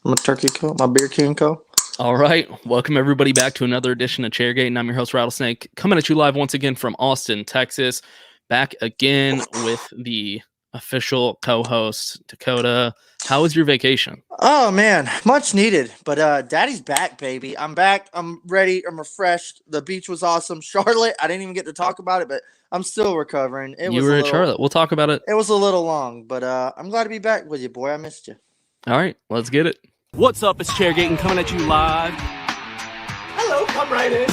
I'm a turkey co. My beer king co. All right. Welcome, everybody, back to another edition of Chairgatin. I'm your host, Rattlesnake, coming at you live once again from Austin, Texas. Back again with the official co-host, Dakota. How was your vacation? Oh man, much needed. But Daddy's back, baby. I'm back. I'm ready. I'm refreshed. The beach was awesome. Charlotte, I didn't even get to talk about it, but I'm still recovering. You were at Charlotte. We'll talk about it. It was a little long, but I'm glad to be back with you, boy. I missed you. All right, let's get it. What's up? It's Chairgatin coming at you live. Hello, come right in.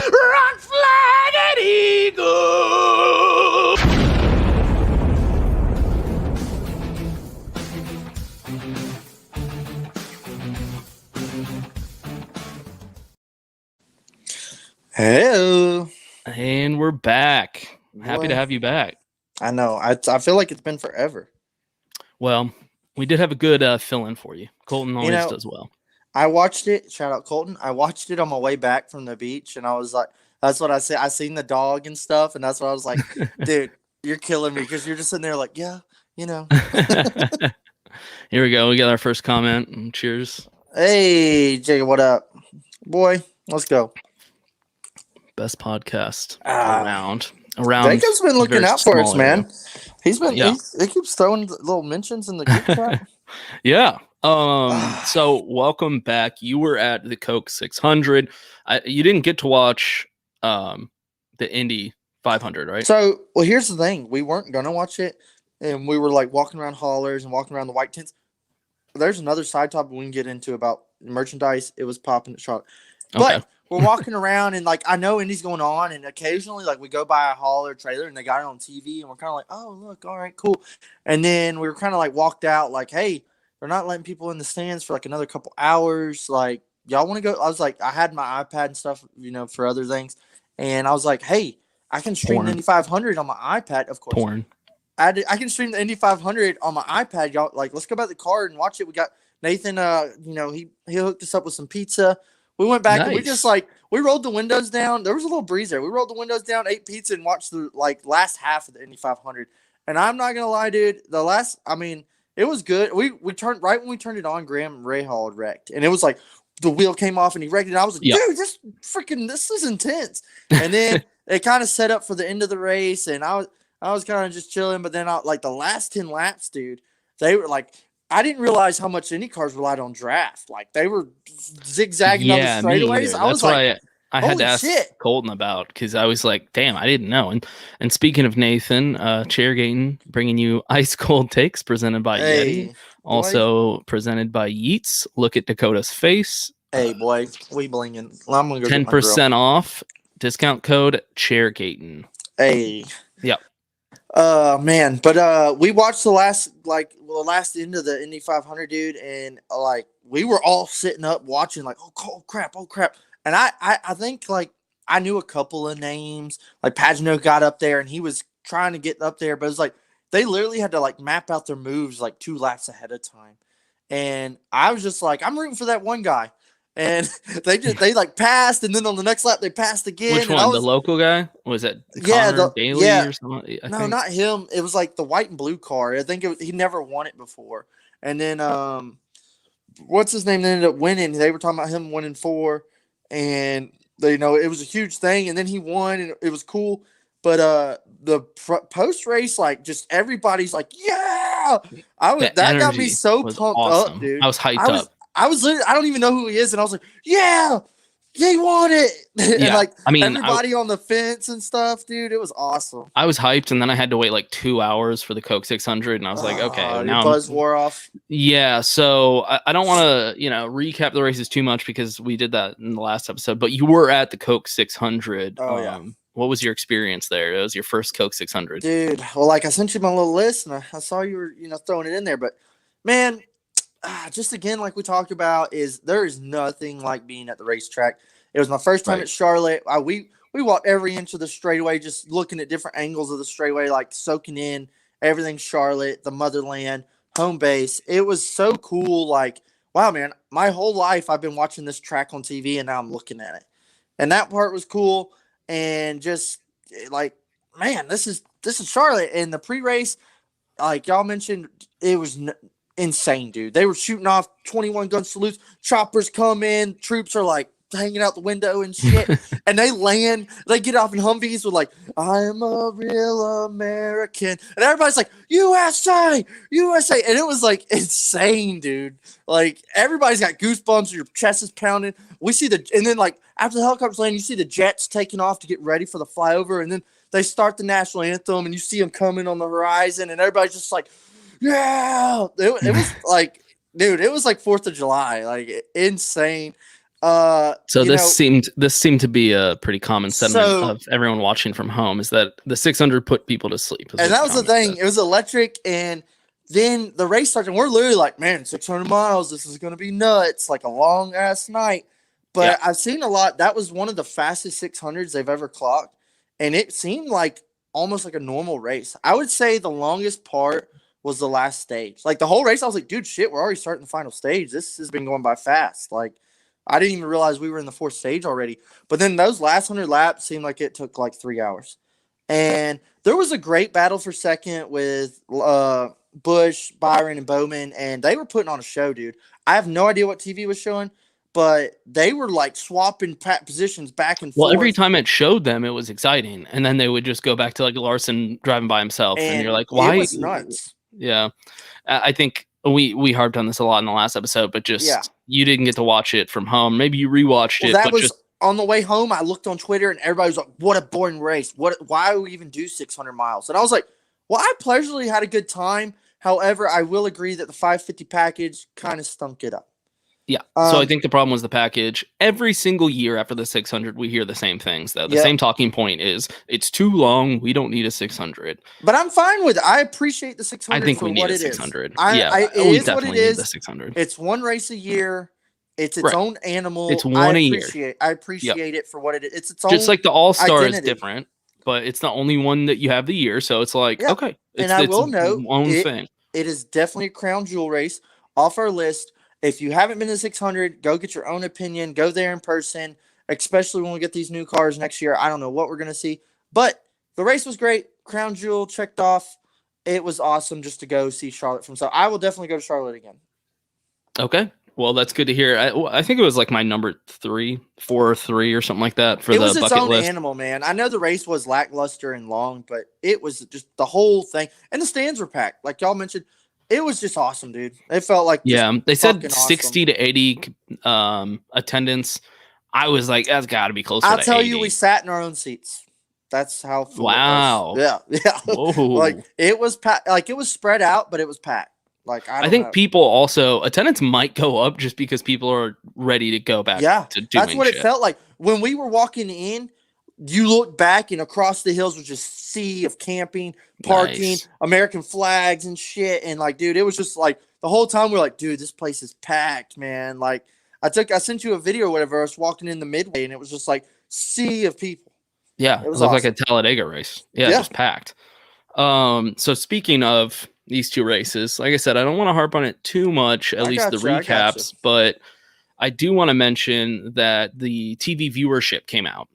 Rock flag and eagle. Hello. And we're back. Happy Boy. to have you back. I know. I feel like it's been forever. Well, we did have a good fill-in for you. Colton always does well. I watched it. Shout out Colton. I watched it on my way back from the beach, and I was like, that's what I said. I seen the dog and stuff, and that's what I was like, dude, you're killing me because you're just sitting there like, yeah, you know. Here we go. We got our first comment. Cheers. Hey, Jacob, what up? Boy, let's go. Best podcast around. Jacob's been looking out for us, man. Area. He's been he keeps throwing little mentions in the group chat. Yeah. So welcome back. You were at the Coke 600. You didn't get to watch the Indy 500, right? So, well, here's the thing. We weren't going to watch it, and we were like walking around haulers and walking around the white tents. There's another side topic we can get into about merchandise. It was popping at Charlotte. But we're walking around, and like I know Indy's going on, and occasionally like we go by a hauler trailer, and they got it on TV, and we're kind of like, oh look, all right, cool. And then we were kind of like walked out, like, hey, they're not letting people in the stands for like another couple hours. Like, y'all want to go? I was like, I had my iPad and stuff, you know, for other things, and I was like, hey, I can stream the Indy 500 on my iPad, of course. I can stream the Indy 500 on my iPad, y'all. Like, let's go back to the car and watch it. We got Nathan. You know, he hooked us up with some pizza. We went back and we just like we rolled the windows down. There was a little breeze there. We rolled the windows down, ate pizza, and watched the like last half of the Indy 500. And I'm not gonna lie, dude. It was good. We turned right when we turned it on. Graham Rahal had wrecked, and it was like the wheel came off and he wrecked it. And I was like, dude, this is intense. And then it kind of set up for the end of the race, and I was kind of just chilling. But then like the last 10 laps, dude, they were like. I didn't realize how much Indy cars relied on draft. Like they were zigzagging on the straightaways. I was like, I had to ask Colton about because I was like, damn, I didn't know. And speaking of Nathan, Chairgatin bringing you ice cold takes presented by Yeti, also presented by Yeats. Look at Dakota's face. Hey boy, we blinging. I'm gonna go 10% off. Discount code Chairgatin. Hey. Yep. Man, but we watched the last end of the Indy 500, dude, and like we were all sitting up watching, like, oh crap, and I think like I knew a couple of names, like Pagano got up there and he was trying to get up there, but it was like they literally had to like map out their moves like 2 laps ahead of time, and I was just like, I'm rooting for that one guy. And they like passed, and then on the next lap they passed again. Which one? The local guy? Was it Daly or something? No, not him. It was like the white and blue car. I think he never won it before. And then what's his name? They ended up winning. They were talking about him winning 4, and it was a huge thing. And then he won, and it was cool. But the post race, like just everybody's like, yeah! That got me so pumped up, dude. I was hyped up. I was literally, I don't even know who he is, and I was like, yeah, he won it. And like, everybody on the fence and stuff, dude, it was awesome. I was hyped, and then I had to wait like 2 hours for the Coke 600, and I was like, okay, now buzz wore off. Yeah, so I don't want to, recap the races too much because we did that in the last episode, but you were at the Coke 600. Oh, yeah. What was your experience there? It was your first Coke 600. Dude, well, like I sent you my little list, and I saw you were, throwing it in there, but man, just again, like we talked about, there is nothing like being at the racetrack. It was my first time at Charlotte. We walked every inch of the straightaway, just looking at different angles of the straightaway, like soaking in everything Charlotte, the motherland, home base. It was so cool. Like, wow, man, my whole life I've been watching this track on TV, and now I'm looking at it. and that part was cool. And just like, man, this is Charlotte. And the pre-race, like y'all mentioned, it was insane, dude. They were shooting off 21 gun salutes. Choppers come in. Troops are like hanging out the window and shit. And they land. They get off in Humvees with like, I'm a real American. And everybody's like, USA, USA. And it was like insane, dude. Like everybody's got goosebumps. Your chest is pounding. We see and then like after the helicopters land, you see the jets taking off to get ready for the flyover. And then they start the national anthem and you see them coming on the horizon. And everybody's just like, yeah. It was like, dude, it was like 4th of July. Like insane. So this seemed to be a pretty common sentiment of everyone watching from home, is that the 600 put people to sleep. And that was the thing. It was electric. And then the race started, and we're literally like, man, 600 miles. This is going to be nuts. Like a long ass night. But I've seen a lot. That was one of the fastest 600s they've ever clocked. And it seemed like almost like a normal race. I would say the longest part was the last stage. Like the whole race, I was like, dude, shit, we're already starting the final stage. This has been going by fast. Like, I didn't even realize we were in the 4th stage already. But then those last 100 laps seemed like it took like 3 hours. And there was a great battle for second with Bush, Byron, and Bowman. And they were putting on a show, dude. I have no idea what TV was showing, but they were like swapping positions back and forth. Well, every time it showed them, it was exciting. And then they would just go back to like Larson driving by himself. And you're like, why? It was nuts. Yeah. I think we harped on this a lot in the last episode, but just you didn't get to watch it from home. Maybe you rewatched it. That was on the way home. I looked on Twitter and everybody was like, "What a boring race! Why do we even do 600 miles?" And I was like, "Well, I pleasurably had a good time. However, I will agree that the 550 package kind of stunk it up." Yeah. So I think the problem was the package. Every single year after the 600, we hear the same things, though. The same talking point is it's too long. We don't need a 600. But I'm fine with it. I appreciate the 600. I think for we need what a it 600. Is. It is what it is. The 600. It's one race a year. It's its own animal. It's one a year. I appreciate it for what it is. It's its own. Just like the All-Star identity. is different, but it's the only one that you have the year. So it's like, okay. And I will note, thing. It is definitely a crown jewel race. Off our list. If you haven't been to 600, go get your own opinion. Go there in person, especially when we get these new cars next year. I don't know what we're going to see. But the race was great. Crown jewel checked off. It was awesome just to go see Charlotte from. So I will definitely go to Charlotte again. Okay. Well, that's good to hear. I think it was like my number 4 or 3 or something like that for the bucket list. It was its own animal, man. I know the race was lackluster and long, but it was just the whole thing. And the stands were packed. Like y'all mentioned, it was just awesome, dude. It felt like they said 60 awesome. to 80 attendance. I was like, that's got to be close. I'll tell you, we sat in our own seats. That's how full it was. Yeah. Like it was packed. Like it was spread out, but it was packed. Like I think people also attendance might go up just because people are ready to go back. To doing that's what shit. It felt like when we were walking in. You look back and across the hills was just sea of camping, parking, American flags and shit. And like, dude, it was just like the whole time we're like, dude, this place is packed, man. Like I sent you a video or whatever. I was walking in the midway and it was just like sea of people. Yeah. It looked like a Talladega race. Yeah. It was packed. So speaking of these two races, like I said, I don't want to harp on it too much, at least the recaps, but I do want to mention that the TV viewership came out.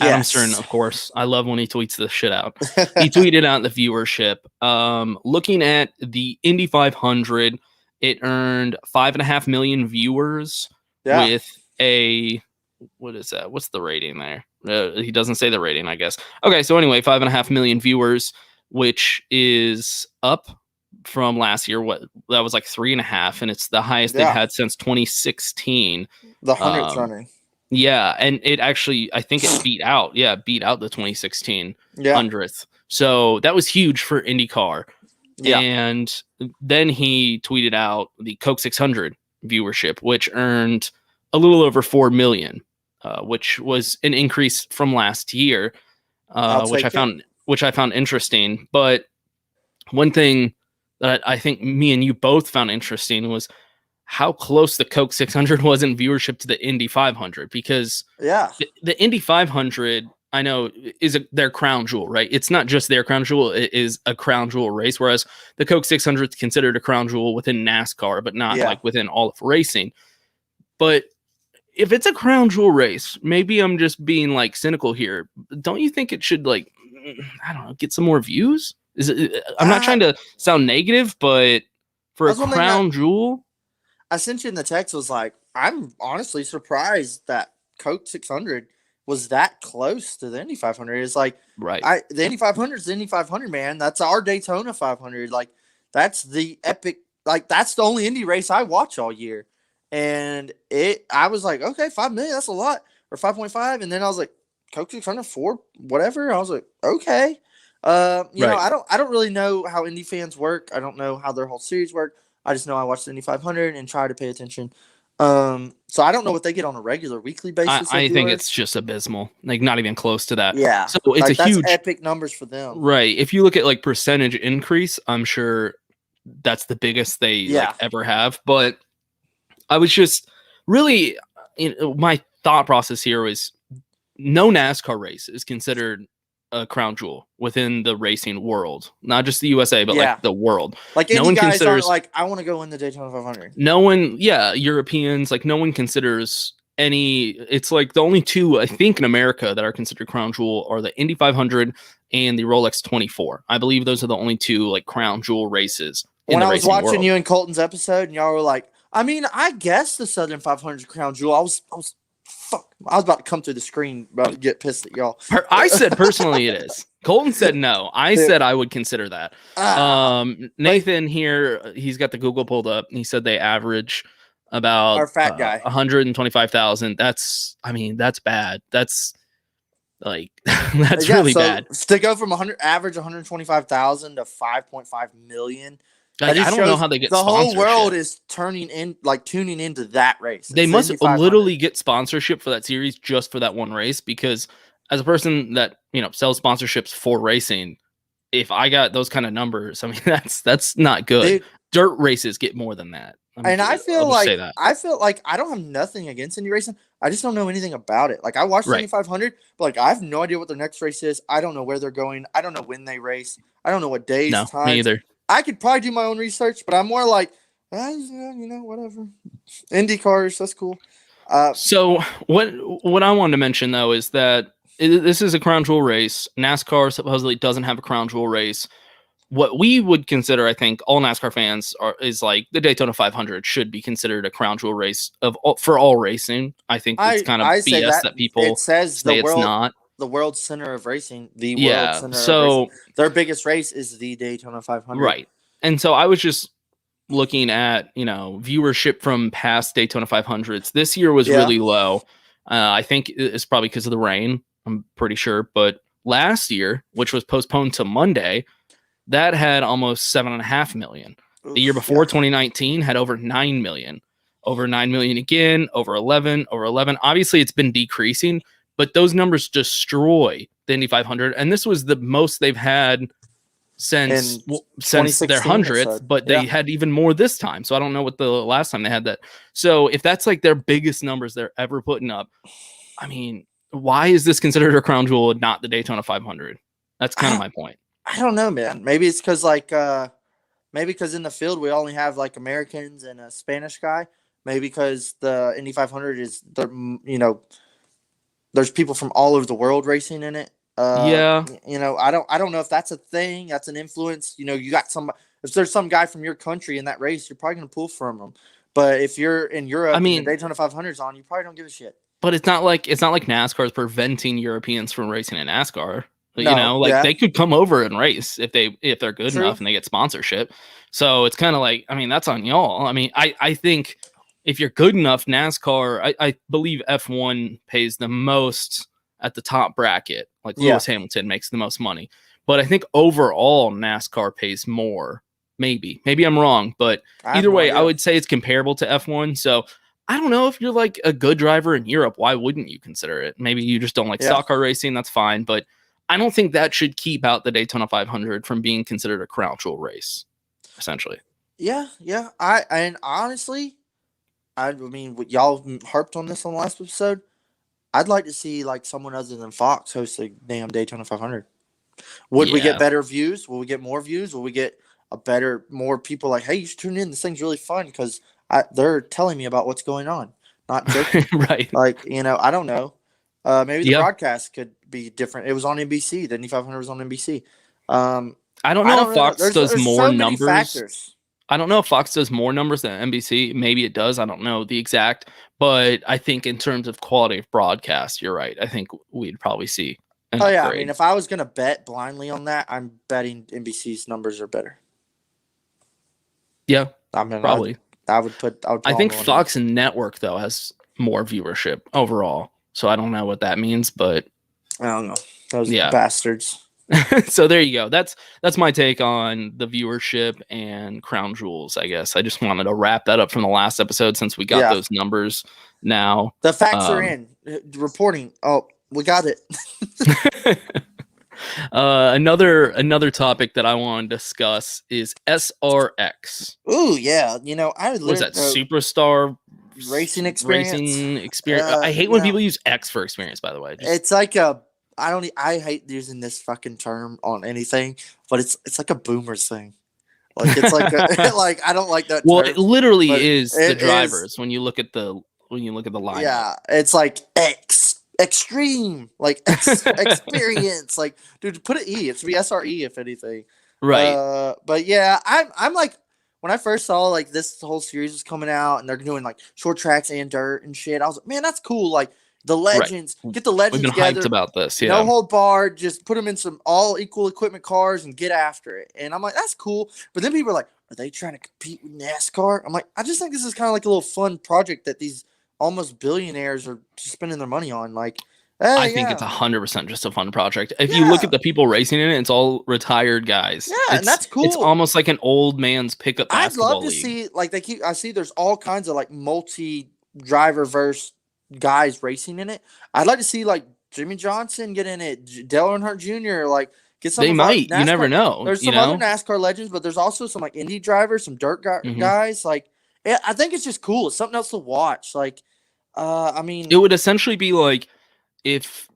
Adam Stern, of course. I love when he tweets this shit out. He tweeted out the viewership. Looking at the Indy 500, it earned 5.5 million viewers with a what is that? What's the rating there? He doesn't say the rating, I guess. Okay, so anyway, 5.5 million viewers, which is up from last year. What that was like 3.5, and it's the highest they've had since 2016. The 100th running. Yeah, and it actually, I think it beat out the 2016 100th. So that was huge for IndyCar. Yeah. And then he tweeted out the Coke 600 viewership, which earned a little over 4 million, which was an increase from last year, which I found interesting. But one thing that I think me and you both found interesting was how close the Coke 600 was in viewership to the Indy 500, because the Indy 500, I know, is their crown jewel, right? It's not just their crown jewel, it is a crown jewel race, whereas the Coke 600 is considered a crown jewel within NASCAR, but not like within all of racing. But if it's a crown jewel race, maybe I'm just being like cynical here. Don't you think it should like, I don't know, get some more views? Is it? I'm not trying to sound negative, but for a crown jewel, I sent you in the text was like, I'm honestly surprised that Coke 600 was that close to the Indy 500. It's like, right? The Indy 500 is the Indy 500, man. That's our Daytona 500. Like, that's the epic. Like, that's the only Indy race I watch all year. And I was like, okay, 5 million, that's a lot, or 5.5. And then I was like, Coke 600, 4, whatever. I was like, okay. You know, I don't really know how Indy fans work. I don't know how their whole series work. I just know I watch the Indy 500 and try to pay attention. So I don't know what they get on a regular weekly basis. I think it's just abysmal, like not even close to that. Yeah. So it's like, huge epic numbers for them. Right. If you look at like percentage increase, I'm sure that's the biggest they like, ever have. But I was just really, my thought process here was no NASCAR race is considered a crown jewel within the racing world, not just the USA, but like the world. Like no one guys aren't like, I want to go in the Daytona 500. No one, Europeans, like no one considers any. It's like the only two I think in America that are considered crown jewel are the Indy 500 and the Rolex 24. I believe those are the only two like crown jewel races. When I was watching you and Colton's episode, and y'all were like, I mean, I guess the Southern 500 is crown jewel. I was about to come through the screen, about to get pissed at y'all. I said personally it is. Colton said no. I said I would consider that. Nathan here, he's got the Google pulled up, and he said they average about our fat guy 125,000. That's bad. That's like that's really bad. To go from average 125,000 to 5.5 million. Like, I don't know how they get the whole world is tuning into that race. They must literally get sponsorship for that series just for that one race, because as a person that sells sponsorships for racing, if I got those kind of numbers, I mean that's not good. Dude, dirt races get more than that. I feel like I don't have nothing against Indy racing. I just don't know anything about it. Like I watched the Indy 500, but like I have no idea what their next race is. I don't know where they're going. I don't know when they race. I don't know what days. No, me either. I could probably do my own research, but I'm more like, whatever. Indy cars, that's cool. So what I wanted to mention though is that this is a crown jewel race. NASCAR supposedly doesn't have a crown jewel race. What we would consider, I think, all NASCAR fans is like the Daytona 500 should be considered a crown jewel race for all racing. I think it's kind of BS that people say it's not. The world center of racing, world center of racing. Their biggest race is the Daytona 500. Right. And so I was just looking at, viewership from past Daytona 500s. This year was really low. I think it's probably because of the rain, I'm pretty sure. But last year, which was postponed to Monday, that had almost 7.5 million. The year before, 2019, had over 9 million. Over 9 million again, over 11, over 11. Obviously, it's been decreasing, but those numbers destroy the Indy 500, and this was the most they've had since their 100th, but they had even more this time. So I don't know what the last time they had that. So if that's like their biggest numbers they're ever putting up, I mean, why is this considered a crown jewel and not the Daytona 500? That's kind of my point. I don't know, man. Maybe it's because in the field we only have like Americans and a Spanish guy. Maybe because the Indy 500 is there's people from all over the world racing in it. I don't know if that's a thing. That's an influence. You got if there's some guy from your country in that race, you're probably going to pull from them. But if you're in Europe, and the Daytona 500's on, you probably don't give a shit. But it's not like NASCAR is preventing Europeans from racing in NASCAR. They could come over and race if they're good enough and they get sponsorship. So it's kind of like, that's on y'all. I think if you're good enough, NASCAR, I believe F1 pays the most at the top bracket. Like Lewis Hamilton makes the most money. But I think overall NASCAR pays more. Maybe I'm wrong. But either way, I would say it's comparable to F1. So I don't know if you're like a good driver in Europe. Why wouldn't you consider it? Maybe you just don't like stock car racing. That's fine. But I don't think that should keep out the Daytona 500 from being considered a crown jewel race, essentially. Yeah. And honestly, y'all harped on this on the last episode. I'd like to see like someone other than Fox host the damn Daytona 500. Would we get better views? Will we get more views? Will we get more people like, hey, you should tune in. This thing's really fun because they're telling me about what's going on. not joking. Right. Like, I don't know. Maybe the broadcast could be different. It was on NBC. The Indy 500 was on NBC. I don't know if Fox does more so numbers. Many factors. I don't know if Fox does more numbers than NBC. Maybe it does. I don't know the exact. But I think in terms of quality of broadcast, you're right. I think we'd probably see an upgrade. I mean, if I was going to bet blindly on that, I'm betting NBC's numbers are better. Yeah, I mean, probably. I think Fox Network, though, has more viewership overall. So I don't know what that means, but I don't know. Those bastards. So there you go. That's my take on the viewership and crown jewels, I guess. I just wanted to wrap that up from the last episode since we got those numbers now. The facts are in. Reporting. Oh, we got it. Another topic that I want to discuss is SRX. Ooh, yeah. Was that Superstar Racing Experience? I hate when people use X for experience, by the way. It's like I hate using this fucking term on anything, but it's like a boomers thing. Like it's like like I don't like that. Well, term, it literally is the drivers when you look at the line. Yeah, it's like extreme, like experience. Like, dude, put an E. It should be SRE if anything. Right. But yeah, I'm like when I first saw like this whole series was coming out and they're doing like short tracks and dirt and shit. I was like, man, that's cool. Like. The legends, get the legends We've been together. hyped about this, yeah. No hold barred, just put them in some all equal equipment cars and get after it. And I'm like, that's cool. But then people are like, are they trying to compete with NASCAR? I'm like, I just think this is kind of like a little fun project that these almost billionaires are spending their money on. Like, hey, I think it's 100% just a fun project. If you look at the people racing in it, it's all retired guys. Yeah, and that's cool. It's almost like an old man's pickup basketball I'd love to league. see, like, I see there's all kinds of like multi-driver verse guys racing in it. I'd like to see like Jimmy Johnson get in it, Dale Earnhardt Jr. Like get some. They might. You never know. There's some other NASCAR legends, but there's also some like Indy drivers, some dirt guys. Like, I think it's just cool. It's something else to watch. Like, I mean, it would essentially be like if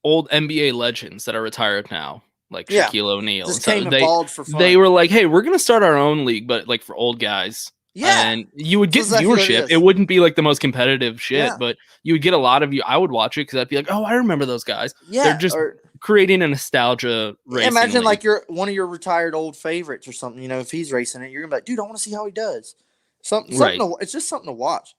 old NBA legends that are retired now, like Shaquille O'Neal, just came involved for fun. They were like, hey, we're gonna start our own league, but like for old guys. Yeah, and you would get viewership. It wouldn't be like the most competitive shit, but you would get a lot of you. I would watch it because I'd be like, "Oh, I remember those guys." Yeah, they're just creating a nostalgia racing. Imagine league. Like you're one of your retired old favorites or something. If he's racing it, you're gonna be like, "Dude, I want to see how he does." Something. It's just something to watch.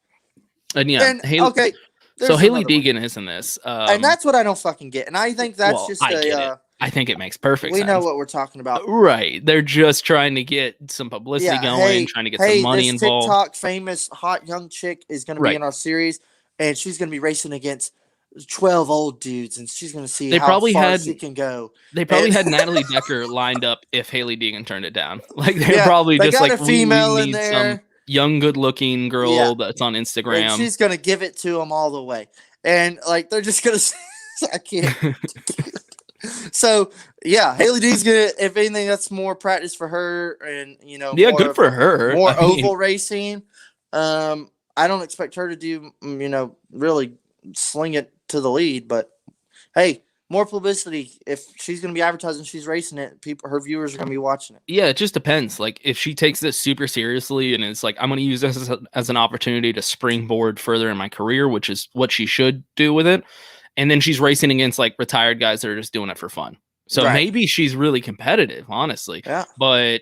And Haley, so Haley Deegan is in this, and that's what I don't fucking get. And I think that's I think it makes perfect sense. We know what we're talking about. Right. They're just trying to get some publicity going, trying to get some money involved. TikTok famous hot young chick is going to be in our series, and she's going to be racing against 12 old dudes, and she's going to see how far she can go. They probably had Natalie Decker lined up if Haley Deegan turned it down. Like they're probably just like, a female in there. Some young, good-looking girl that's on Instagram. And she's going to give it to them all the way. And like they're just going to I can't. So Haley D's gonna. If anything, that's more practice for her, and good for her. More oval racing. I don't expect her to do really sling it to the lead, but hey, more publicity. If she's gonna be advertising, she's racing it. Her viewers are gonna be watching it. Yeah, it just depends. Like if she takes this super seriously and it's like I'm gonna use this as an opportunity to springboard further in my career, which is what she should do with it. And then she's racing against like retired guys that are just doing it for fun. So maybe she's really competitive, honestly. Yeah. But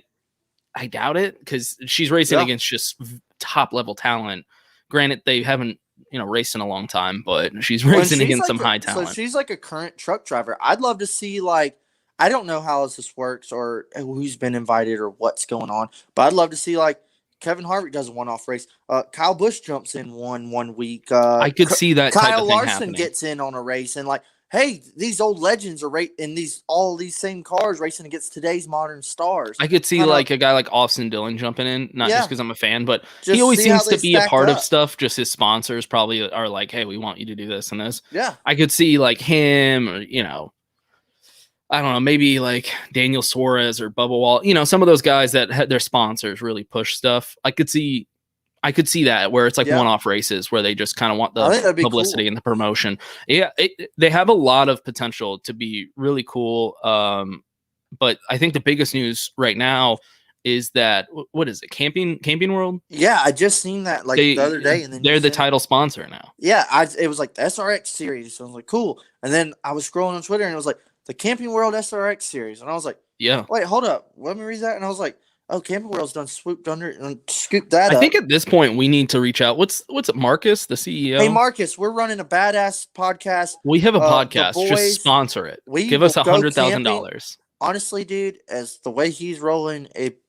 I doubt it because she's racing against just top level talent. Granted, they haven't raced in a long time, but she's racing against some high talent. So she's like a current truck driver. I'd love to see like I don't know how this works or who's been invited or what's going on, but I'd love to see like Kevin Harvick does a one-off race. Kyle Busch jumps in one week. I could see that. Kyle Larson gets in on a race and like, hey, these old legends are in all these same cars racing against today's modern stars. I could see like a guy like Austin Dillon jumping in, not just because I'm a fan, but he always seems to be a part of stuff. Just his sponsors probably are like, hey, we want you to do this and this. Yeah, I could see like him, or I don't know, maybe like Daniel Suarez or Bubba Wall, some of those guys that had their sponsors really push stuff. I could see that where it's like one-off races where they just kind of want the publicity and the promotion. Yeah, they have a lot of potential to be really cool. But I think the biggest news right now is that what is it? Camping World? Yeah, I just seen that the other day, and then they're the title sponsor now. Yeah, it was like the SRX series. So I was like, cool. And then I was scrolling on Twitter, and it was like the Camping World SRX series, and I was like, yeah, wait, hold up, let me read that. And I was like, oh, Camping World's done swooped under and scooped that up. I think at this point we need to reach out. What's it, Marcus, the CEO? Hey, Marcus, we're running a badass podcast. We have a podcast. Just sponsor it. Give us $100,000. Honestly, dude, as the way he's rolling, it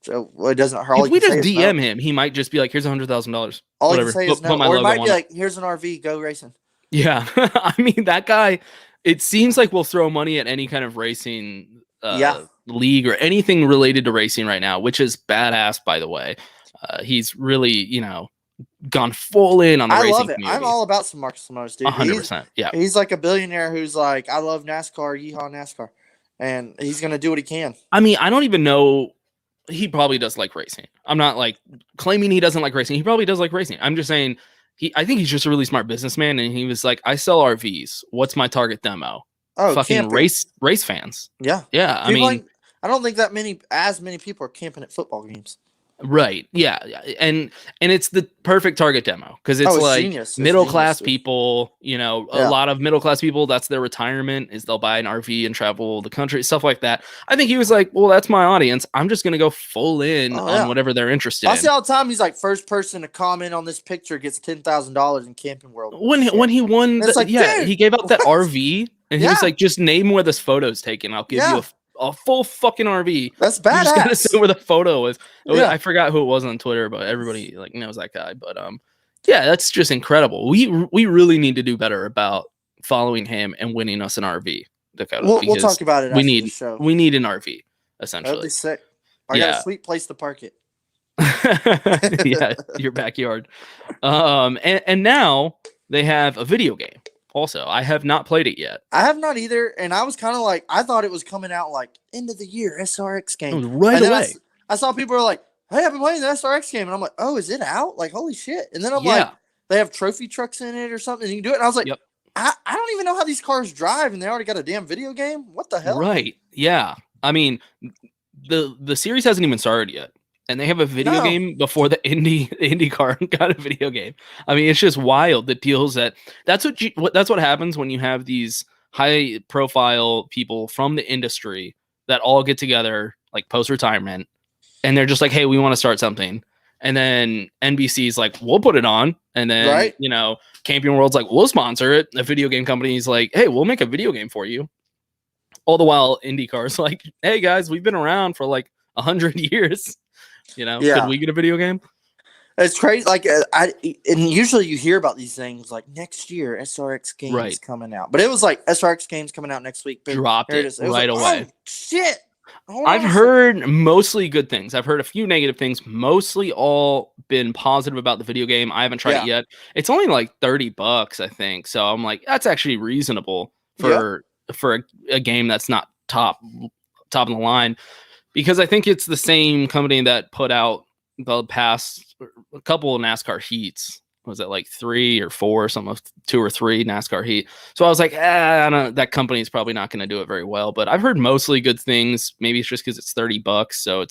doesn't hurt. If we just DM him, he might just be like, "Here's $100,000." All he can say is no. Or it might be like, "Here's an RV, go racing." Yeah, I mean that guy. It seems like we'll throw money at any kind of racing league or anything related to racing right now, which is badass, by the way. He's really, gone full in on the racing community. I'm all about some Marcus Lemonis, dude. 100%. Yeah, he's like a billionaire who's like, I love NASCAR, yeehaw NASCAR. And he's going to do what he can. I mean, I don't even know. He probably does like racing. I'm not like claiming he doesn't like racing. He probably does like racing. I'm just saying I think he's just a really smart businessman. And he was like, I sell RVs. What's my target demo? Oh, fucking race fans. Yeah. Yeah. I mean, I don't think as many people are camping at football games. Right. Yeah. And it's the perfect target demo because it's like middle class people, a lot of middle class people. That's their retirement is they'll buy an RV and travel the country, stuff like that. I think he was like, well, that's my audience. I'm just going to go full in on whatever they're interested in. I see all the time. He's like, first person to comment on this picture gets $10,000 in Camping World. When he won, he gave out that RV and he was like, just name where this photo's taken. I'll give you a full fucking RV. That's badass. You just gotta say where the photo is. I forgot who it was on Twitter, but everybody knows that guy. But that's just incredible. We really need to do better about following him and winning us an RV. Dakota, we'll talk about it. We need an RV essentially. That'd be sick. I got a sweet place to park it. Yeah, your backyard. And now they have a video game. Also, I have not played it yet. I have not either, and I was kind of like, I thought it was coming out like end of the year SRX game. It was right away. I saw people were like, "Hey, I've been playing the SRX game," and I'm like, "Oh, is it out? Like, holy shit!" And then I'm like, "They have trophy trucks in it or something. And you can do it." And I was like, I don't even know how these cars drive, and they already got a damn video game. What the hell?" Right? Yeah. I mean, the series hasn't even started yet. And they have a video game before the IndyCar got a video game. I mean, it's just wild. The deals that's what happens when you have these high profile people from the industry that all get together like post retirement, and they're just like, "Hey, we want to start something." And then NBC's like, "We'll put it on." And then Camping World's like, "We'll sponsor it." A video game company's like, "Hey, we'll make a video game for you." All the while, IndyCar's like, "Hey guys, we've been around for like 100 years." Could we get a video game? It's crazy. Like, and usually you hear about these things like next year SRX games coming out, but it was like SRX games coming out next week. Dropped it right away. Oh, shit! I've heard mostly good things. I've heard a few negative things. Mostly all been positive about the video game. I haven't tried it yet. It's only like $30, I think. So I'm like, that's actually reasonable for a game that's not top of the line. Because I think it's the same company that put out the past a couple of NASCAR heats. Was it like 3 or 4 or something? 2 or 3 NASCAR heat. So I was like, I don't know, that company is probably not going to do it very well. But I've heard mostly good things. Maybe it's just because it's $30, so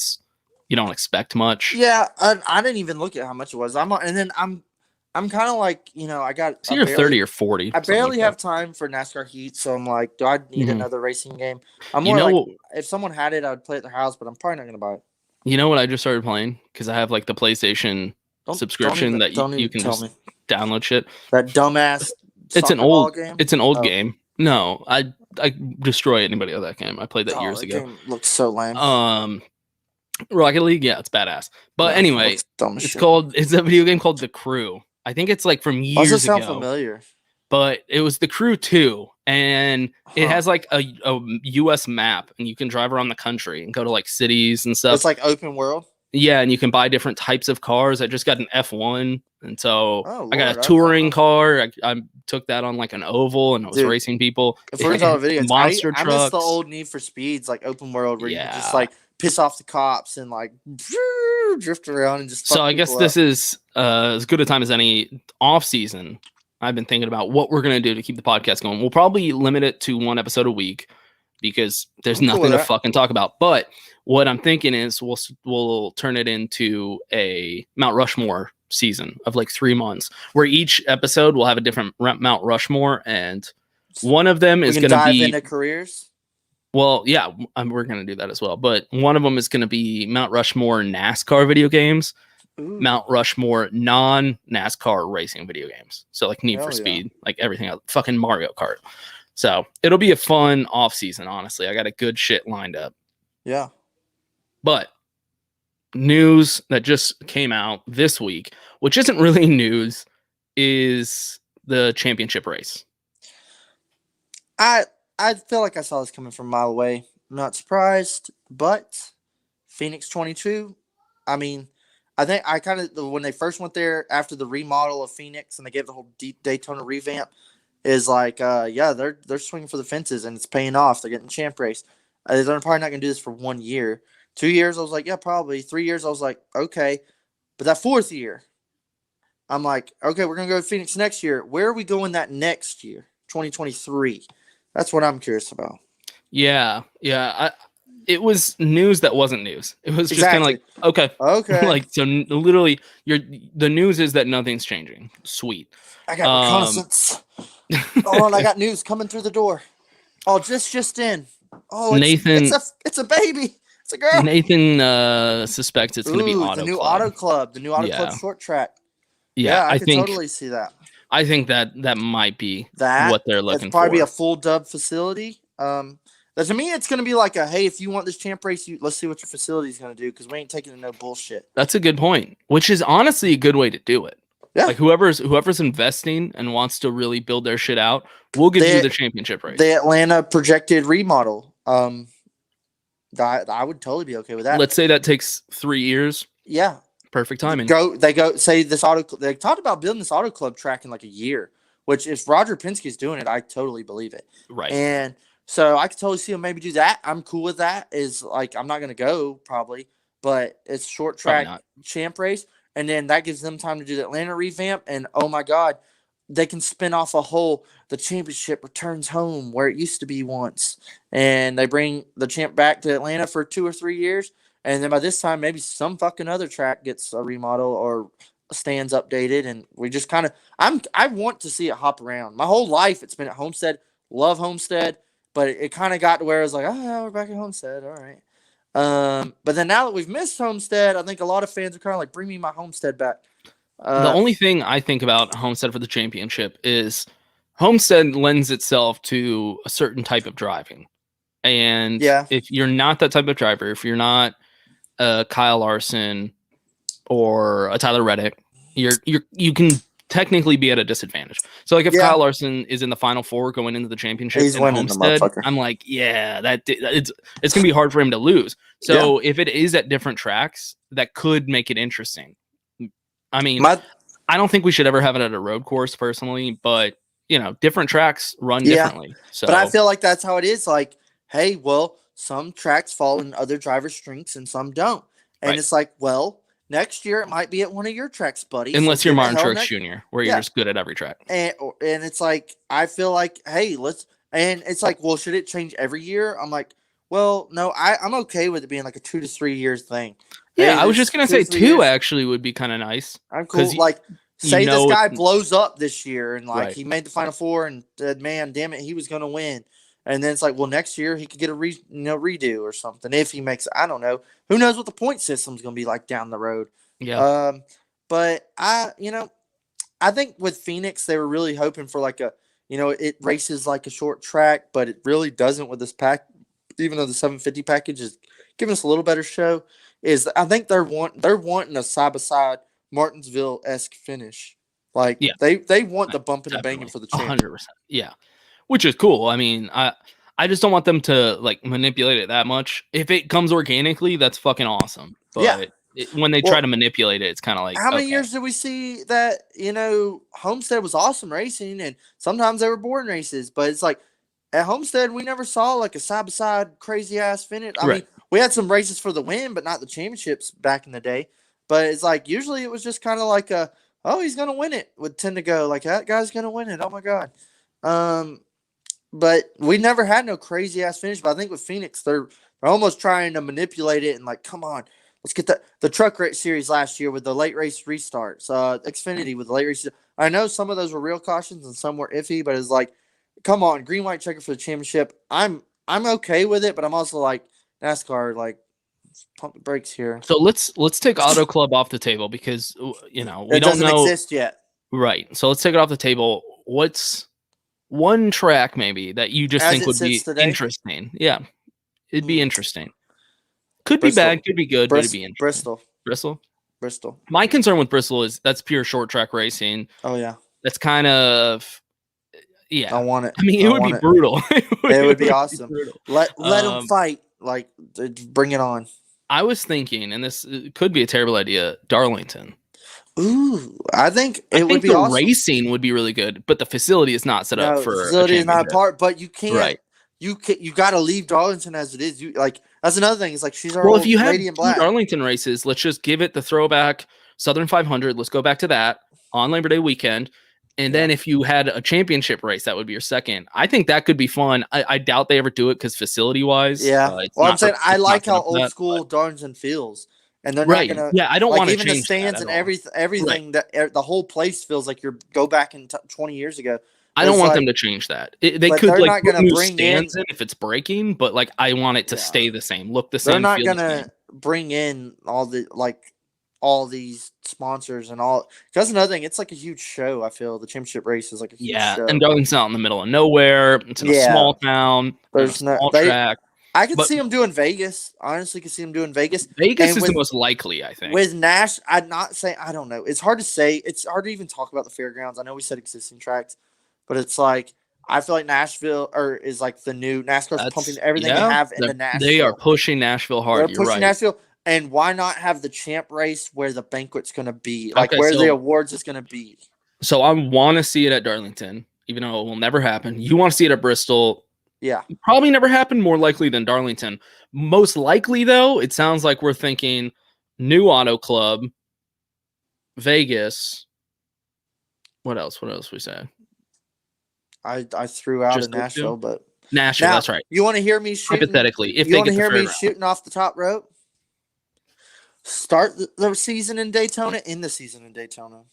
you don't expect much. Yeah, I didn't even look at how much it was. I'm kind of like, I got it's either 30 or 40. I barely have time for NASCAR heat, so I'm like, do I need another racing game? I'm more like, if someone had it, I would play it at their house, but I'm probably not going to buy it. You know what I just started playing? Because I have like the PlayStation subscription that you can just download shit. That dumbass. It's an old game. No, I destroy anybody with that game. I played that years ago. Game looks so lame. Rocket League, yeah, it's badass. But anyway, it's a video game called The Crew. I think it's like from years ago. Does it sound familiar? But it was The Crew 2, and it has like a US map, and you can drive around the country and go to like cities and stuff. It's like open world. Yeah, and you can buy different types of cars. I just got an F1, and so I got a touring car. I took that on like an oval, and I was racing people. If we're talking videos, monster trucks. I miss the old Need for Speeds, like open world, where you can just like piss off the cops and like drift around and just. So I guess this is as good a time as any off season. I've been thinking about what we're gonna do to keep the podcast going. We'll probably limit it to 1 episode a week. because there's nothing to fucking talk about. But what I'm thinking is we'll turn it into a Mount Rushmore season of like 3 months, where each episode will have a different Mount Rushmore, and one of them is going to be into careers. Well, yeah, we're going to do that as well. But one of them is going to be Mount Rushmore NASCAR video games, Mount Rushmore non-NASCAR racing video games. So like Need for Speed, like everything else, fucking Mario Kart. So it'll be a fun off season. Honestly, I got a good shit lined up. Yeah. But news that just came out this week, which isn't really news, is the championship race. I feel like I saw this coming from a mile away. I'm not surprised, but Phoenix 22. I mean, I think I kind of, when they first went there after the remodel of Phoenix and they gave the whole Daytona revamp, is like, yeah, they're swinging for the fences and it's paying off. They're getting champ race. They're probably not going to do this for 1 year. 2 years, I was like, yeah, probably. 3 years, I was like, okay. But that 4th year, I'm like, okay, we're going to go to Phoenix next year. Where are we going that next year? 2023. That's what I'm curious about. Yeah. It was news that wasn't news. It was just kind of like, okay. Like, so literally, the news is that nothing's changing. Sweet. I got reconnaissance. Hold on, I got news coming through the door. Oh, just in. Oh, Nathan, it's a baby. It's a girl. Nathan suspects it's going to be Auto the new Club. Auto Club, the new Auto Club short track. Yeah, I can totally see that. I think that might be what they're looking for. It's probably a full dub facility. To me, it's going to be like hey, if you want this champ race, let's see what your facility is going to do, because we ain't taking no bullshit. That's a good point, which is honestly a good way to do it. Yeah. Like whoever's investing and wants to really build their shit out, we'll give you the championship race. The Atlanta projected remodel. I would totally be okay with that. Let's say that takes 3 years. Yeah. Perfect timing. Say this they talked about building this Auto Club track in like a year, which if Roger Penske's doing it, I totally believe it. Right. And so I could totally see him maybe do that. I'm cool with that. Is like, I'm not going to go probably, but it's short track champ race. And then that gives them time to do the Atlanta revamp. And oh my God, they can spin off the championship returns home where it used to be once. And they bring the champ back to Atlanta for 2 or 3 years. And then by this time, maybe some fucking other track gets a remodel or stands updated. And we just kind of, I want to see it hop around. My whole life, it's been at Homestead. Love Homestead. But it kind of got to where I was like, oh, yeah, we're back at Homestead. All right. But then now that we've missed Homestead, I think a lot of fans are kind of like, bring me my Homestead back. The only thing I think about Homestead for the championship is Homestead lends itself to a certain type of driving. And if you're not that type of driver, if you're not Kyle Larson or a Tyler Reddick, you can technically be at a disadvantage. So like if Kyle Larson is in the Final Four going into the championship in Homestead, I'm like, it's gonna be hard for him to lose. So if it is at different tracks, that could make it interesting. I mean, I don't think we should ever have it at a road course personally, but different tracks run differently. So, but I feel like that's how it is. Like, hey, well, some tracks fall in other drivers' strengths and some don't, and it's like, well, next year it might be at one of your tracks, buddy. Unless you're Martin Truex Jr., where you're just good at every track. And it's like, I feel like, hey, and it's like, well, should it change every year? I'm like, well, no, I'm okay with it being like a 2 to 3 years thing. Yeah, I was just gonna say 2 actually would be kind of nice. I'm cool. Like, say this guy blows up this year and like he made the Final Four and man, damn it, he was gonna win. And then it's like, well, next year he could get a redo or something if he makes. I don't know. Who knows what the point system's gonna be like down the road. Yeah. But I think with Phoenix they were really hoping for like it races like a short track, but it really doesn't with this pack. Even though the 750 package is giving us a little better show, I think they're wanting a side by side Martinsville-esque finish. Like they want the bumping and banging for the champ. 100%. Yeah. Which is cool. I mean, I just don't want them to like manipulate it that much. If it comes organically, that's fucking awesome. But when they try to manipulate it, it's kind of like, how many years did we see that? Homestead was awesome racing, and sometimes they were boring races. But it's like at Homestead, we never saw like a side by side crazy ass finish. I mean, we had some races for the win, but not the championships back in the day. But it's like usually it was just kind of like he's gonna win it with 10 to go. Like that guy's gonna win it. Oh my god. but we never had no crazy ass finish. But I think with Phoenix, they're almost trying to manipulate it and like, come on, let's get the truck race series last year with the late race restarts. Xfinity with the late race. I know some of those were real cautions and some were iffy, but it's like, come on, green white checker for the championship. I'm okay with it, but I'm also like NASCAR, like pump the brakes here. So let's take Auto Club off the table because we it don't know exist yet. Right. So let's take it off the table. What's one track maybe that you just think would be interesting? Yeah, it'd be interesting. Could be bad, could be good, but it'd be interesting. Bristol. My concern with Bristol is that's pure short track racing. Oh yeah, that's kind of I want it. I mean, it would be brutal. It would be awesome. Let them fight. Like, bring it on. I was thinking, and this could be a terrible idea, Darlington. Ooh, I think it would be awesome. Racing would be really good, but the facility is not set up for. The facility is not a part, but you can't. Right. You got to leave Darlington as it is. You like that's another thing. It's like she's our if you have lady in black. Darlington races, let's just give it the throwback Southern 500. Let's go back to that on Labor Day weekend. And then if you had a championship race, that would be your second. I think that could be fun. I doubt they ever do it because facility-wise. Yeah. I'm saying I like how old school Darlington feels. And they're not going to. Yeah, I don't want to change even the stands and everything that the whole place feels like you're go back in 20 years ago. I don't want them to change that. They could like put new stands in if it's breaking, but like I want it to stay the same, look the same. They're not going to bring in all these sponsors and all. That's another thing. It's like a huge show. I feel the championship race is like a huge show. And Darlington's out in the middle of nowhere. It's in a small town. There's no track. I could see them doing Vegas. Honestly, could see them doing Vegas. Vegas is the most likely, I think. With Nash, I'd not say. I don't know. It's hard to say. It's hard to even talk about the fairgrounds. I know we said existing tracks, but it's like I feel like Nashville is like the new NASCAR's pumping everything they have into Nashville. They are pushing Nashville hard. They're pushing Nashville. And why not have the champ race where the banquet's going to be? Like where the awards is going to be. So I want to see it at Darlington, even though it will never happen. You want to see it at Bristol. Yeah. Probably never happened, more likely than Darlington. Most likely, though, it sounds like we're thinking new Auto Club, Vegas. What else? What else we say? I threw out a Nashville, but Nashville, that's right. You want to hear me shooting? Hypothetically, if you want to hear me shooting off the top rope? Start the season in Daytona, end the season in Daytona.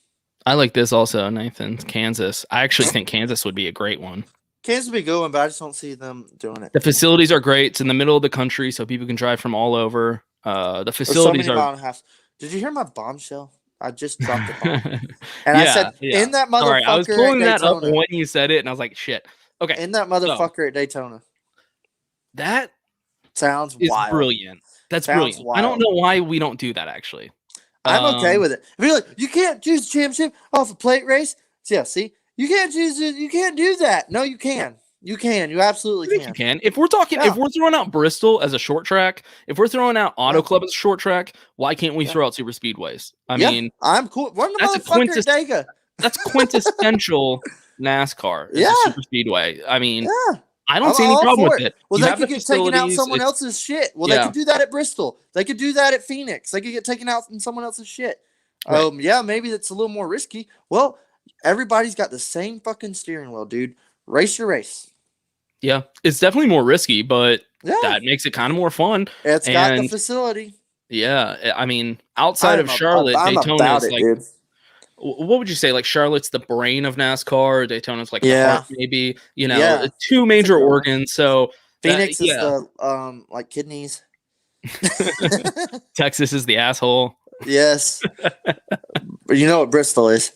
I like this also, Nathan. Kansas. I actually think Kansas would be a great one. Kansas would be good one, but I just don't see them doing it. The facilities are great. It's in the middle of the country, so people can drive from all over. The facilities are. Did you hear my bombshell? I just dropped the bomb. And I said, in that motherfucker. Sorry, I was pulling that up when you said it, and I was like, shit. Okay. In that motherfucker at Daytona. That sounds wild. Brilliant. That's brilliant. Wild. I don't know why we don't do that, actually. I'm okay with it. If you're like, you can't choose the championship off a plate race. Yeah, see? You can't choose it. You can't do that. No, you can. You can. You absolutely can. You can. If we're talking, if we're throwing out Bristol as a short track, if we're throwing out Auto Club as a short track, why can't we throw out super speedways? I mean, I'm cool. That's quintessential NASCAR. Yeah, super speedway. I mean, I don't see any problem with it. Well, they could get taken out someone else's shit. Well, they could do that at Bristol. They could do that at Phoenix. They could get taken out in someone else's shit. Right. Maybe that's a little more risky. Well, everybody's got the same fucking steering wheel, dude. Race your race. Yeah, it's definitely more risky, but that makes it kind of more fun. It's got the facility. Yeah, I mean, outside of Charlotte, Daytona is like. Dude. What would you say? Like Charlotte's the brain of NASCAR. Daytona's like the heart, maybe. You know, two major organs. So Phoenix is the like kidneys. Texas is the asshole. Yes, but you know what Bristol is?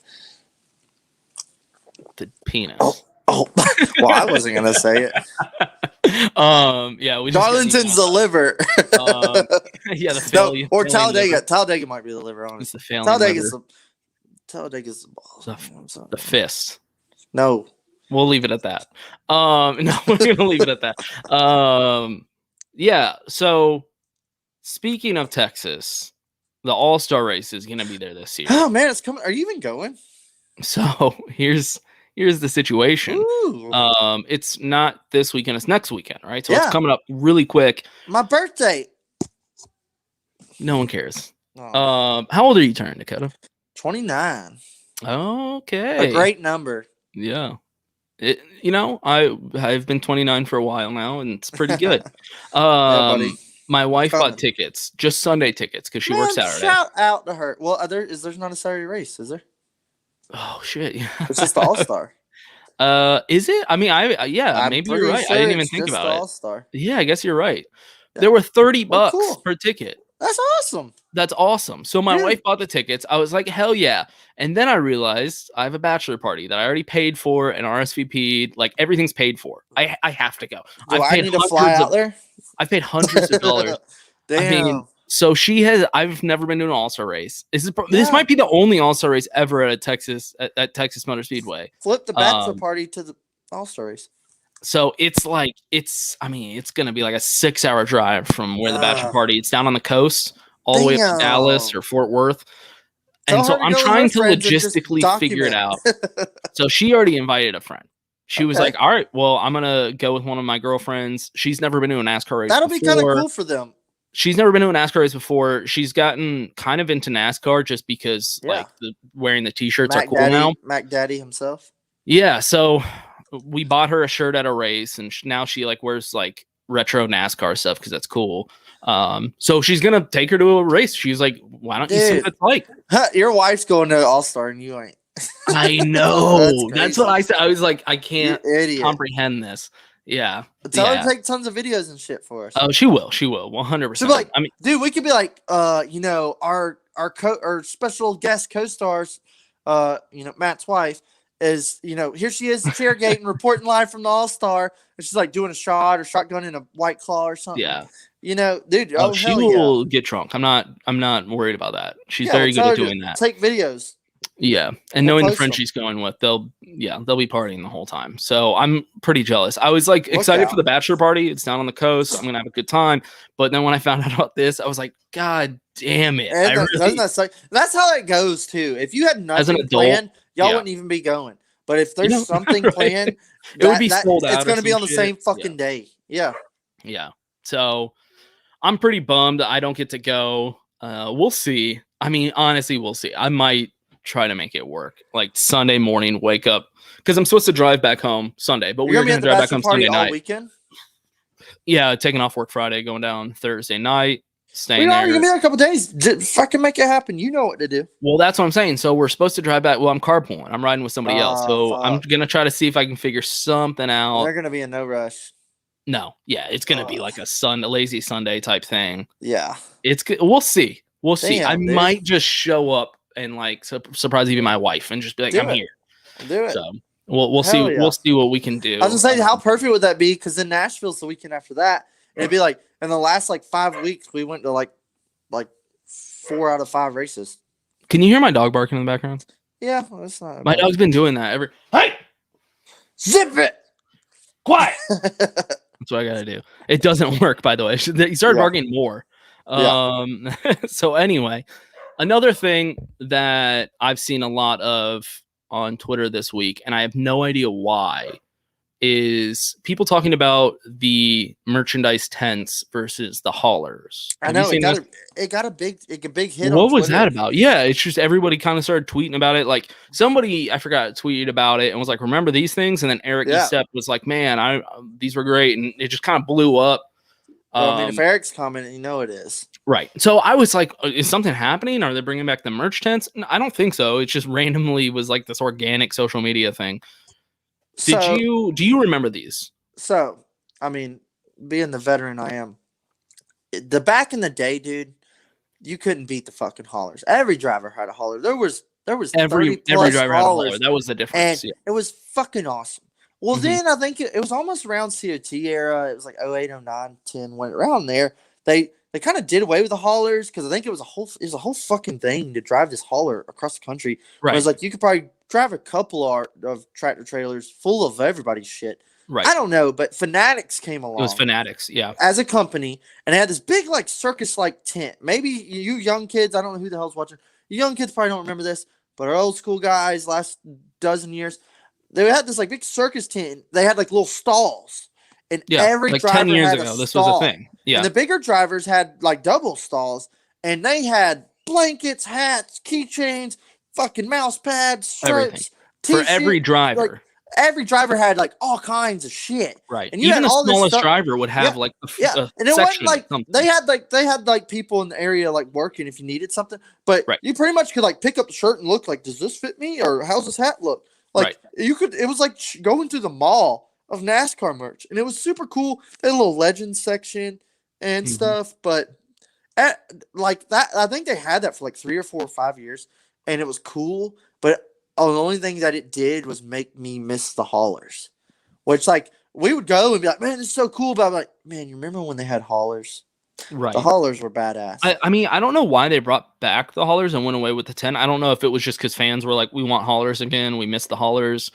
The penis. Oh, well, I wasn't gonna say it. Darlington's the liver. The failure. Or Talladega. Talladega might be the liver. Honestly, Talladega's the balls. The fist. No. We'll leave it at that. No, we're going to leave it at that. So speaking of Texas, the All-Star race is going to be there this year. Oh, man, it's coming. Are you even going? So here's the situation. It's not this weekend. It's next weekend, right? So it's coming up really quick. My birthday. No one cares. How old are you turning, Dakota? 29. Okay. A great number. Yeah. I've been 29 for a while now, and it's pretty good. Buddy. My wife bought tickets, just Sunday tickets, because she works Saturday. Shout out to her. Well, there's not a Saturday race, is there? Oh shit! Yeah, it's just the All-Star. Is it? I mean, maybe you're right. Sure I didn't even think about it. All-Star. Yeah, I guess you're right. Yeah. There were $30 cool. per ticket. That's awesome. That's awesome. So my wife bought the tickets. I was like, hell yeah. And then I realized I have a bachelor party that I already paid for and RSVP'd. Like everything's paid for. I have to go. Do I need to fly out there? I paid hundreds of dollars. Damn. I mean, so I've never been to an All-Star race. This might be the only All-Star race ever at Texas Motor Speedway. Flip the bachelor party to the All-Star race. So it's going to be like a 6-hour drive from where the bachelor party. It's down on the coast, all the way up to Dallas or Fort Worth. And so I'm trying to logistically figure it out. So she already invited a friend. She was like, all right, well, I'm going to go with one of my girlfriends. She's never been to a NASCAR race That'll be kind of cool for them. She's never been to a NASCAR race before. She's gotten kind of into NASCAR just because wearing the t-shirts are cool now. Mac Daddy himself. Yeah. So we bought her a shirt at a race, and now she like wears like retro NASCAR stuff because that's cool. So she's going to take her to a race. She's like, why don't you see what it's like? Your wife's going to All-Star and you ain't. I know. That's what I said. I was like, I can't comprehend this. Yeah. Tell her to take tons of videos and shit for us. Oh, she will. 100%. Like, I mean, dude, we could be like, our special guest co-stars, Matt's wife is, here she is, Chairgatin, reporting live from the All-Star, and she's like doing a shot or shotgun in a White Claw or something. Yeah. Dude. She will get drunk. I'm not worried about that. She's very good at doing that. Take videos. Yeah, and knowing the friend she's going with, they'll be partying the whole time. So I'm pretty jealous. I was like excited for the bachelor party. It's down on the coast. I'm gonna have a good time. But then when I found out about this, I was like, God damn it! Doesn't that suck? That's how it goes too. If you had nothing planned, y'all wouldn't even be going. But if there's something planned, it would be sold out. It's gonna be on the same fucking day. Yeah. Yeah. So I'm pretty bummed I don't get to go. We'll see. I mean, honestly, we'll see. I might try to make it work, like Sunday morning, wake up, because I'm supposed to drive back home Sunday, but we're gonna drive back home Sunday night. Weekend? Yeah, taking off work Friday, going down Thursday night, staying there. You're gonna be there a couple days. Just fucking make it happen. You know what to do. Well, that's what I'm saying. So we're supposed to drive back. Well, I'm carpooling. I'm riding with somebody else, so I'm gonna try to see if I can figure something out. They're gonna be in no rush. No, yeah, it's gonna be like a lazy Sunday type thing. Yeah, it's good. We'll see. I might just show up and like surprise even my wife and just be like, I'm here. Do it. So we'll see. Yeah. We'll see what we can do. I was gonna say, how perfect would that be? Because then Nashville's the weekend after that. It'd be like in the last 5 weeks we went to like 4 out of 5 races. Can you hear my dog barking in the background? Yeah, well, that's not. My dog's been doing that Hey, zip it. Quiet. That's what I gotta do. It doesn't work, by the way. He started barking more. So anyway. Another thing that I've seen a lot of on Twitter this week, and I have no idea why, is people talking about the merchandise tents versus the haulers. I know it got a big hit. What was that about? Yeah, it's just everybody kind of started tweeting about it. Like somebody, I forgot, tweeted about it and was like, "Remember these things?" And then Eric Estep was like, "Man, these were great," and it just kind of blew up. Well, I mean, if Eric's commenting, you know it is. Right. So I was like, is something happening? Are they bringing back the merch tents? No, I don't think so. It just randomly was like this organic social media thing. Do you remember these? So, I mean, being the veteran I am, back in the day, dude, you couldn't beat the fucking haulers. Every driver had a hauler. There was every driver had a hauler. That was the difference. And it was fucking awesome. Well, then I think it was almost around COT era. It was like 08, 09, 10, went around there. They kind of did away with the haulers because I think it was a whole fucking thing to drive this hauler across the country. Right. It was like you could probably drive a couple of tractor trailers full of everybody's shit. Right. I don't know, but Fanatics came along. It was Fanatics, yeah. As a company, and they had this big circus tent. Maybe you young kids, I don't know who the hell's watching. You young kids probably don't remember this, but our old school guys, last dozen years, they had this big circus tent. They had little stalls, and every driver 10 years had ago, this stall. was a thing. Yeah, and the bigger drivers had double stalls, and they had blankets, hats, keychains, fucking mouse pads, shirts, for every driver. every driver had like all kinds of shit. Right. And you even had the all this smallest stuff. driver would have Yeah. a And it wasn't like something. they had like people in the area like working if you needed something, but you pretty much could like pick up the shirt and look like, does this fit me or how's this hat look? Like it was like going through the mall of NASCAR merch, and it was super cool. They had a little legends section and stuff, but like that, I think they had that for like 3 or 4 or 5 years, and it was cool. But the only thing that it did was make me miss the haulers, which like we would go and be like, man, this is so cool. But I'm like, man, you remember when they had haulers? Right. The haulers were badass. I mean, I don't know why they brought back the haulers and went away with the 10. I don't know if it was just because fans were like, we want haulers again. We missed the haulers.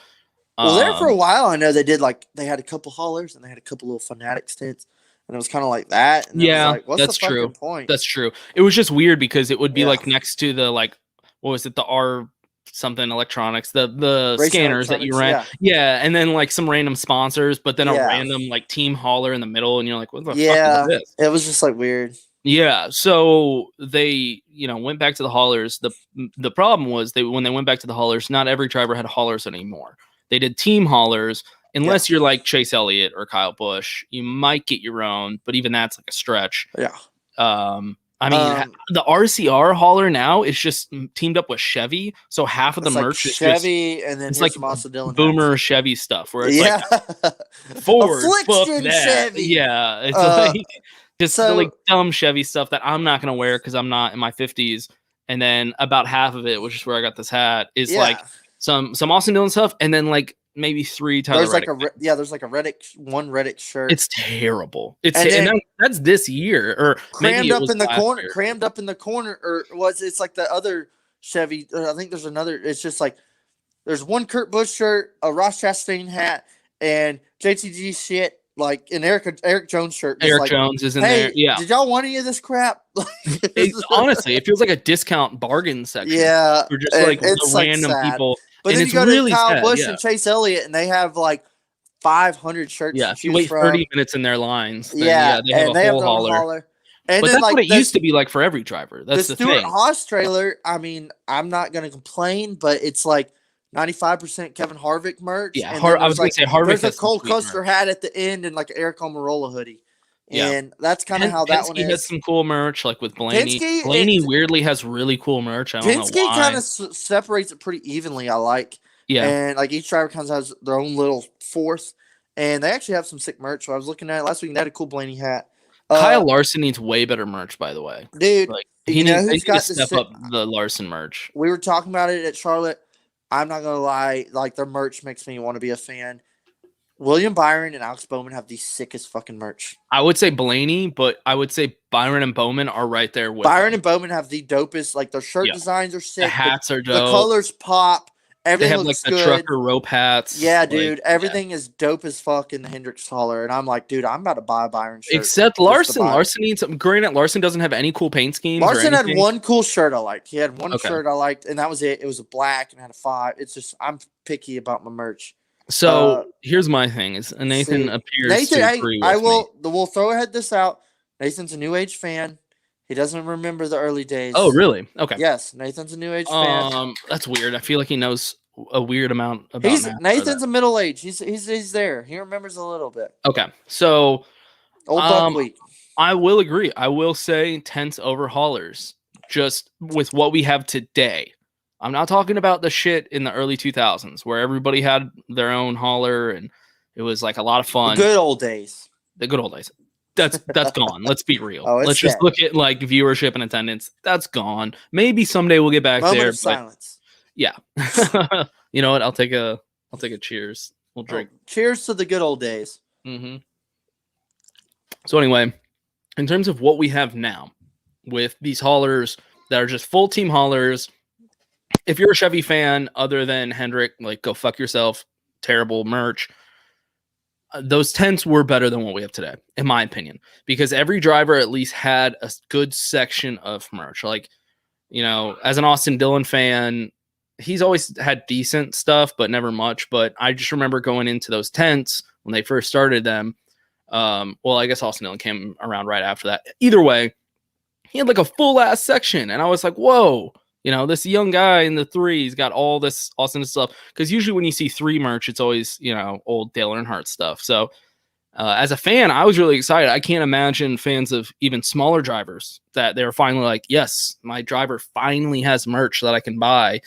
Well, there for a while, I know they did like they had a couple haulers and they had a couple little Fanatics tents. And it was kind of like that. And yeah, like, what's that's the true. Point? That's true. It was just weird because it would be like next to the like, what was it? The R something electronics, the scanners that you ran. Yeah. And then like some random sponsors, but then a random like team hauler in the middle. And you're like, what the fuck is this? It was just like weird. Yeah. So they, went back to the haulers. The problem was when they went back to the haulers, not every driver had haulers anymore. They did team haulers. Unless you're like Chase Elliott or Kyle Busch, you might get your own, but even that's like a stretch. Yeah. I mean, the RCR hauler now is just teamed up with Chevy, so half of the merch is Chevy, just, and then it's like Boomer Chevy stuff, where it's like Ford, fuck that. Chevy. Yeah, it's like just like dumb Chevy stuff that I'm not gonna wear because I'm not in my 50s, and then about half of it, which is where I got this hat, is like some Austin Dillon stuff, and then like maybe 3 Tyler Reddick. There's like one Reddick shirt. It's terrible. And that's this year, or crammed maybe up in the corner. Year. Crammed up in the corner, or it's like the other Chevy. I think there's another. It's just like there's one Kurt Busch shirt, a Ross Chastain hat, and JTG shit. Like an Eric Jones shirt. Eric Jones is in there. Yeah. Did y'all want any of this crap? Honestly, it feels like a discount bargin section. Yeah. For just like the random people. But then you go to Kyle Busch and Chase Elliott, and they have like 500 shirts. Yeah, if you wait 30 minutes in their lines, then they have a whole hauler. And but then, that's what it used to be like for every driver. That's the Stuart thing. Haas trailer, I mean, I'm not going to complain, but it's like 95% Kevin Harvick merch. Yeah, I was going to say Harvick. There's a Cole Custer hat at the end and like an Eric Almirola hoodie. And that's kind of how that one is. Penske has some cool merch, like with Blaney. Blaney weirdly has really cool merch. I don't know why. Penske kind of separates it pretty evenly, I like. Yeah. And like each driver kind of has their own little fourth. And they actually have some sick merch. So I was looking at it last week and they had a cool Blaney hat. Kyle Larson needs way better merch, by the way. Dude, like, he needs to step up the Larson merch. We were talking about it at Charlotte. I'm not going to lie. Like, their merch makes me want to be a fan. William Byron and Alex Bowman have the sickest fucking merch. I would say Blaney, but I would say Byron and Bowman are right there with Byron and Bowman have the dopest. Like, their shirt designs are sick. The hats are dope. The colors pop. Everything they have looks like the trucker rope hats. Yeah, dude. Everything is dope as fuck in the Hendrix hauler. And I'm like, dude, I'm about to buy a Byron shirt. Except Larson. Larson needs something. Granted, Larson doesn't have any cool paint schemes. Larson had one cool shirt I liked. He had one shirt I liked, and that was it. It was a black and had a 5. It's just, I'm picky about my merch. So here's my thing: is Nathan appears to agree with me. We'll throw this out. Nathan's a New Age fan. He doesn't remember the early days. Oh, really? Okay. Yes, Nathan's a New Age fan. That's weird. I feel like he knows a weird amount about Nathan's a middle age. He's there. He remembers a little bit. Okay, so old buckwheat. I will agree. I will say tents over haulers, just with what we have today. I'm not talking about the shit in the early 2000s where everybody had their own hauler and it was like a lot of fun. The good old days. The good old days. That's gone. Let's be real. Let's just look at like viewership and attendance. That's gone. Maybe someday we'll get back there. Of silence. Yeah. You know what? I'll take a cheers. We'll drink. Cheers to the good old days. Mm-hmm. So anyway, in terms of what we have now with these haulers that are just full team haulers, if you're a Chevy fan other than Hendrick, like go fuck yourself. Terrible merch. Those tents were better than what we have today, in my opinion, because every driver at least had a good section of merch. Like, as an Austin Dillon fan, he's always had decent stuff, but never much. But I just remember going into those tents when they first started them. Well, I guess Austin Dillon came around right after that. Either way, he had like a full ass section. And I was like, whoa, You know, this young guy in the 3, he's got all this awesome stuff. Because usually when you see 3 merch, it's always, you know, old Dale Earnhardt stuff. So as a fan, I was really excited. I can't imagine fans of even smaller drivers that they're finally like, yes, my driver finally has merch that I can buy.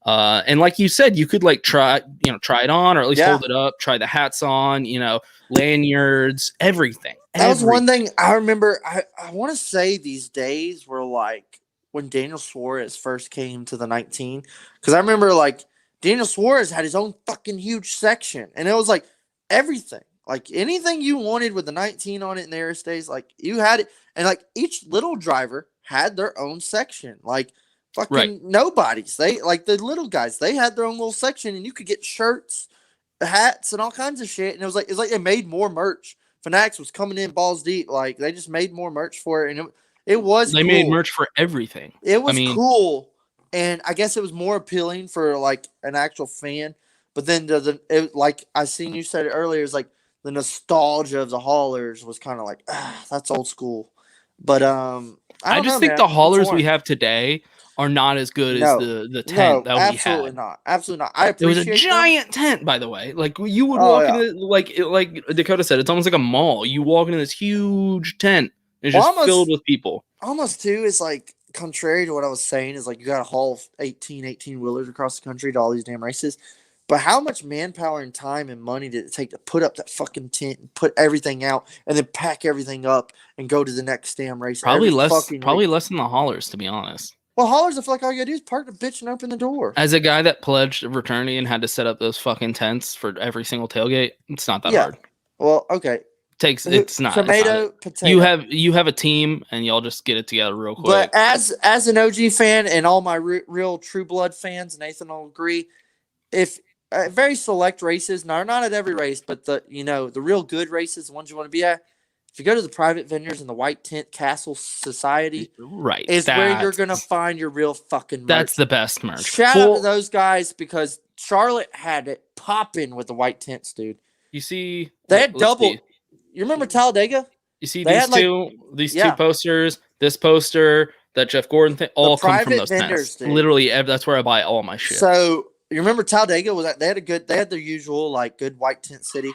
And like you said, you could like try it on, or at least hold it up, try the hats on, you know, lanyards, everything. That was one thing I remember. I want to say these days were like when Daniel Suarez first came to the 19, because I remember like Daniel Suarez had his own fucking huge section, and it was like everything, like anything you wanted with the 19 on it in the era days, like you had it, and like each little driver had their own section, like fucking nobodies. They like the little guys, they had their own little section, and you could get shirts, hats, and all kinds of shit, and it was like they made more merch. Fanatics was coming in balls deep, like they just made more merch for it, and it was they made merch for everything. It was cool, and I guess it was more appealing for like an actual fan. But then like I seen you said it earlier, it's like the nostalgia of the haulers was kind of like that's old school. But I just think the haulers we have today are not as good as the tent that we had. Absolutely not. Absolutely not. I appreciate it was a giant tent, by the way. Like you would walk into like Dakota said, it's almost like a mall. You walk into this huge tent. It's just filled with people. Almost too is like contrary to what I was saying, is like you got to haul 18 wheelers across the country to all these damn races. But how much manpower and time and money did it take to put up that fucking tent and put everything out and then pack everything up and go to the next damn race? Probably less than the haulers, to be honest. Well, haulers, I feel like all you gotta do is park the bitch and open the door. As a guy that pledged fraternity and had to set up those fucking tents for every single tailgate, it's not that hard. Well, okay. It's not potato. You have a team and y'all just get it together real quick. But as an OG fan and all my real True Blood fans, Nathan will agree, if very select races, not at every race, but the real good races, the ones you want to be at. If you go to the private vendors in the White Tent Castle Society, is where you're gonna find your real fucking merch. That's the best merch. Shout out to those guys, because Charlotte had it popping with the white tents, dude. You see, they had double. You remember Talladega? You see these two posters, this poster, that Jeff Gordon thing, all come from those vendors, tents. Literally, that's where I buy all my shit. So you remember Talladega they had their usual like good white tent city.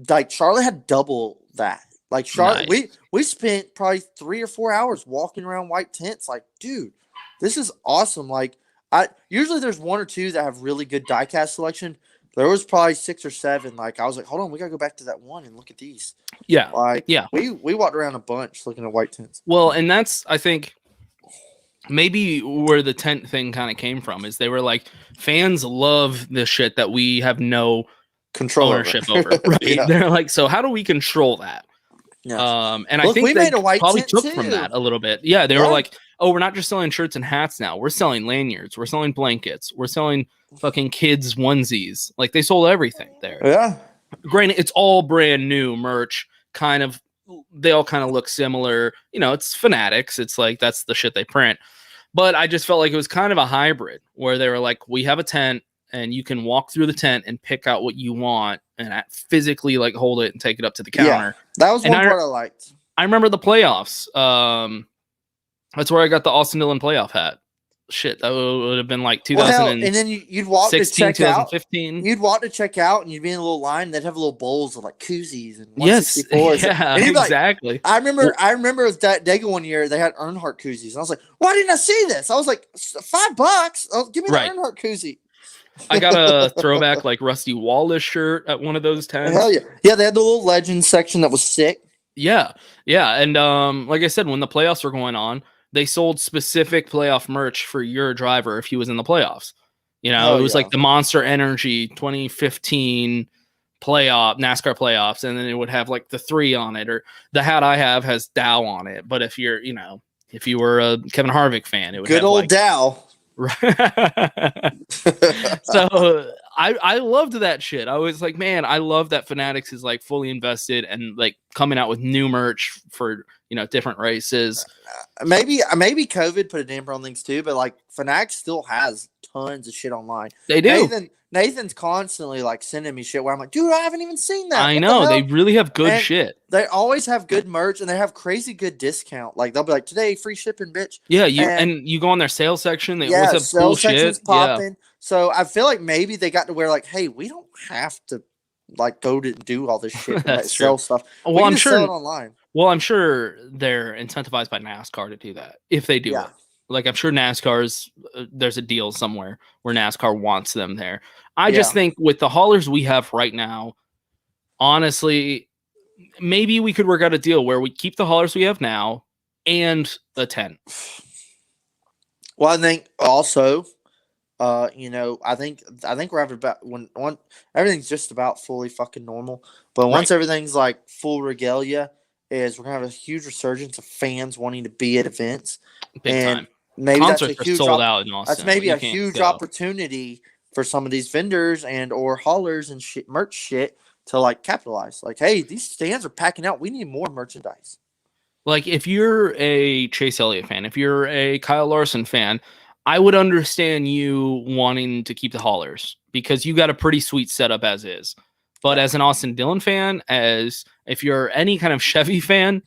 Like Charlotte had double that. Like Charlotte, we spent probably 3 or 4 hours walking around white tents. Like, dude, this is awesome. Like, usually there's 1 or 2 that have really good diecast selection. There was probably 6 or 7. Like, I was like, hold on, we gotta go back to that one and look at these. Yeah, like, we walked around a bunch looking at white tents. Well, and that's, I think, maybe where the tent thing kind of came from, is they were like, fans love this shit that we have no ownership over. Right? Yeah. They're like, so how do we control that? Yeah. And I think we made a white probably took too. From that a little bit. Yeah, they were like, oh, we're not just selling shirts and hats now. We're selling lanyards. We're selling blankets. We're selling fucking kids onesies. Like, they sold everything there. Yeah. Granted, it's all brand new merch. Kind of, they all kind of look similar. You know, it's Fanatics. It's like, that's the shit they print. But I just felt like it was kind of a hybrid where they were like, we have a tent and you can walk through the tent and pick out what you want and physically like hold it and take it up to the counter. Yeah, that was one part I liked. I remember the playoffs. That's where I got the Austin Dillon playoff hat. Shit, that would have been like 2016, and then you'd walk to check 2015. Out. You'd walk to check out, and you'd be in a little line. And they'd have little bowls of like koozies and 164s. Yeah, exactly. Like, I remember it was that Dega one year. They had Earnhardt koozies, and I was like, "Why didn't I see this?" I was like, $5. Oh, give me the Earnhardt koozie. I got a throwback like Rusty Wallace shirt at one of those tents. Hell yeah, yeah. They had the little Legends section that was sick. Yeah, and like I said, when the playoffs were going on, they sold specific playoff merch for your driver if he was in the playoffs. You know, it was like the Monster Energy 2015 NASCAR playoffs, and then it would have like the 3 on it, or the hat I have has Dow on it. But if you were a Kevin Harvick fan, it would good have old like, Dow. So I loved that shit. I was like, man, I love that Fanatics is like fully invested and like coming out with new merch for different races. Maybe COVID put a damper on things too, but like Fanatics still has tons of shit online. They do. Nathan's constantly like sending me shit where I'm like, dude, I haven't even seen that. I know. They really have good shit. They always have good merch and they have crazy good discount. Like they'll be like, today free shipping, bitch. Yeah, you go on their sales section. They always have cool shit. Popping. Yeah. So I feel like maybe they got to where like, hey, we don't have to like go to do all this shit and sell stuff. Well, I'm sure sell it online. Well, I'm sure they're incentivized by NASCAR to do that if they do it. Like I'm sure NASCAR's there's a deal somewhere where NASCAR wants them there. I just think with the haulers we have right now, honestly, maybe we could work out a deal where we keep the haulers we have now and the tent. Well, I think also, I think we're having about when everything's just about fully fucking normal. But once everything's like full regalia, we're gonna have a huge resurgence of fans wanting to be at events. Big time. Maybe concerts are sold out in Austin. That's maybe a huge opportunity for some of these vendors and or haulers and shit, merch shit to like capitalize. Like, hey, these stands are packing out. We need more merchandise. Like, if you're a Chase Elliott fan, if you're a Kyle Larson fan, I would understand you wanting to keep the haulers because you got a pretty sweet setup as is. But as an Austin Dillon fan, as if you're any kind of Chevy fan,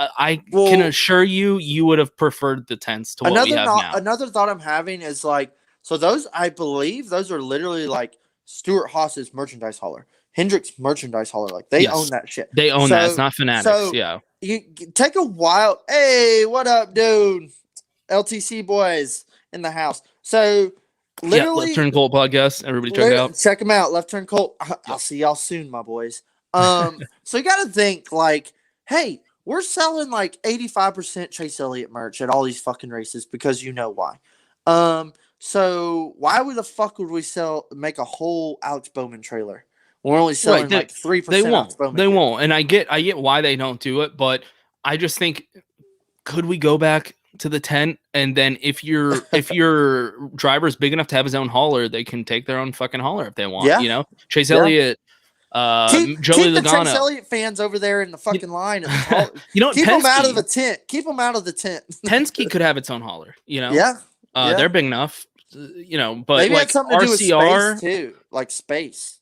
I can assure you would have preferred the tents to what we have now. Another thought I'm having is like, so those, I believe those are literally like Stuart Haas's merchandise hauler, Hendrick's merchandise hauler. Like they own that shit. They own that. It's not Fanatics. So you take a while. Hey, what up, dude? LTC boys in the house. So literally, Left Turn Colt podcast. Everybody check it out. Check them out. Left Turn Colt. I'll see y'all soon, my boys. So you got to think like, hey, we're selling like 85% Chase Elliott merch at all these fucking races because you know why. So why would the fuck would we make a whole Alex Bowman trailer? We're only selling like 3%. They won't. Alex Bowman. They won't. And I get why they don't do it, but I just think, could we go back to the tent and then if your driver's big enough to have his own hauler, they can take their own fucking hauler if they want. Yeah. Chase Elliott. Keep the Chase Elliott fans over there in the fucking line. Keep them out of the tent. Keep them out of the tent. Penske could have its own hauler. They're big enough. But maybe like it's something RCR to do with space too, like space,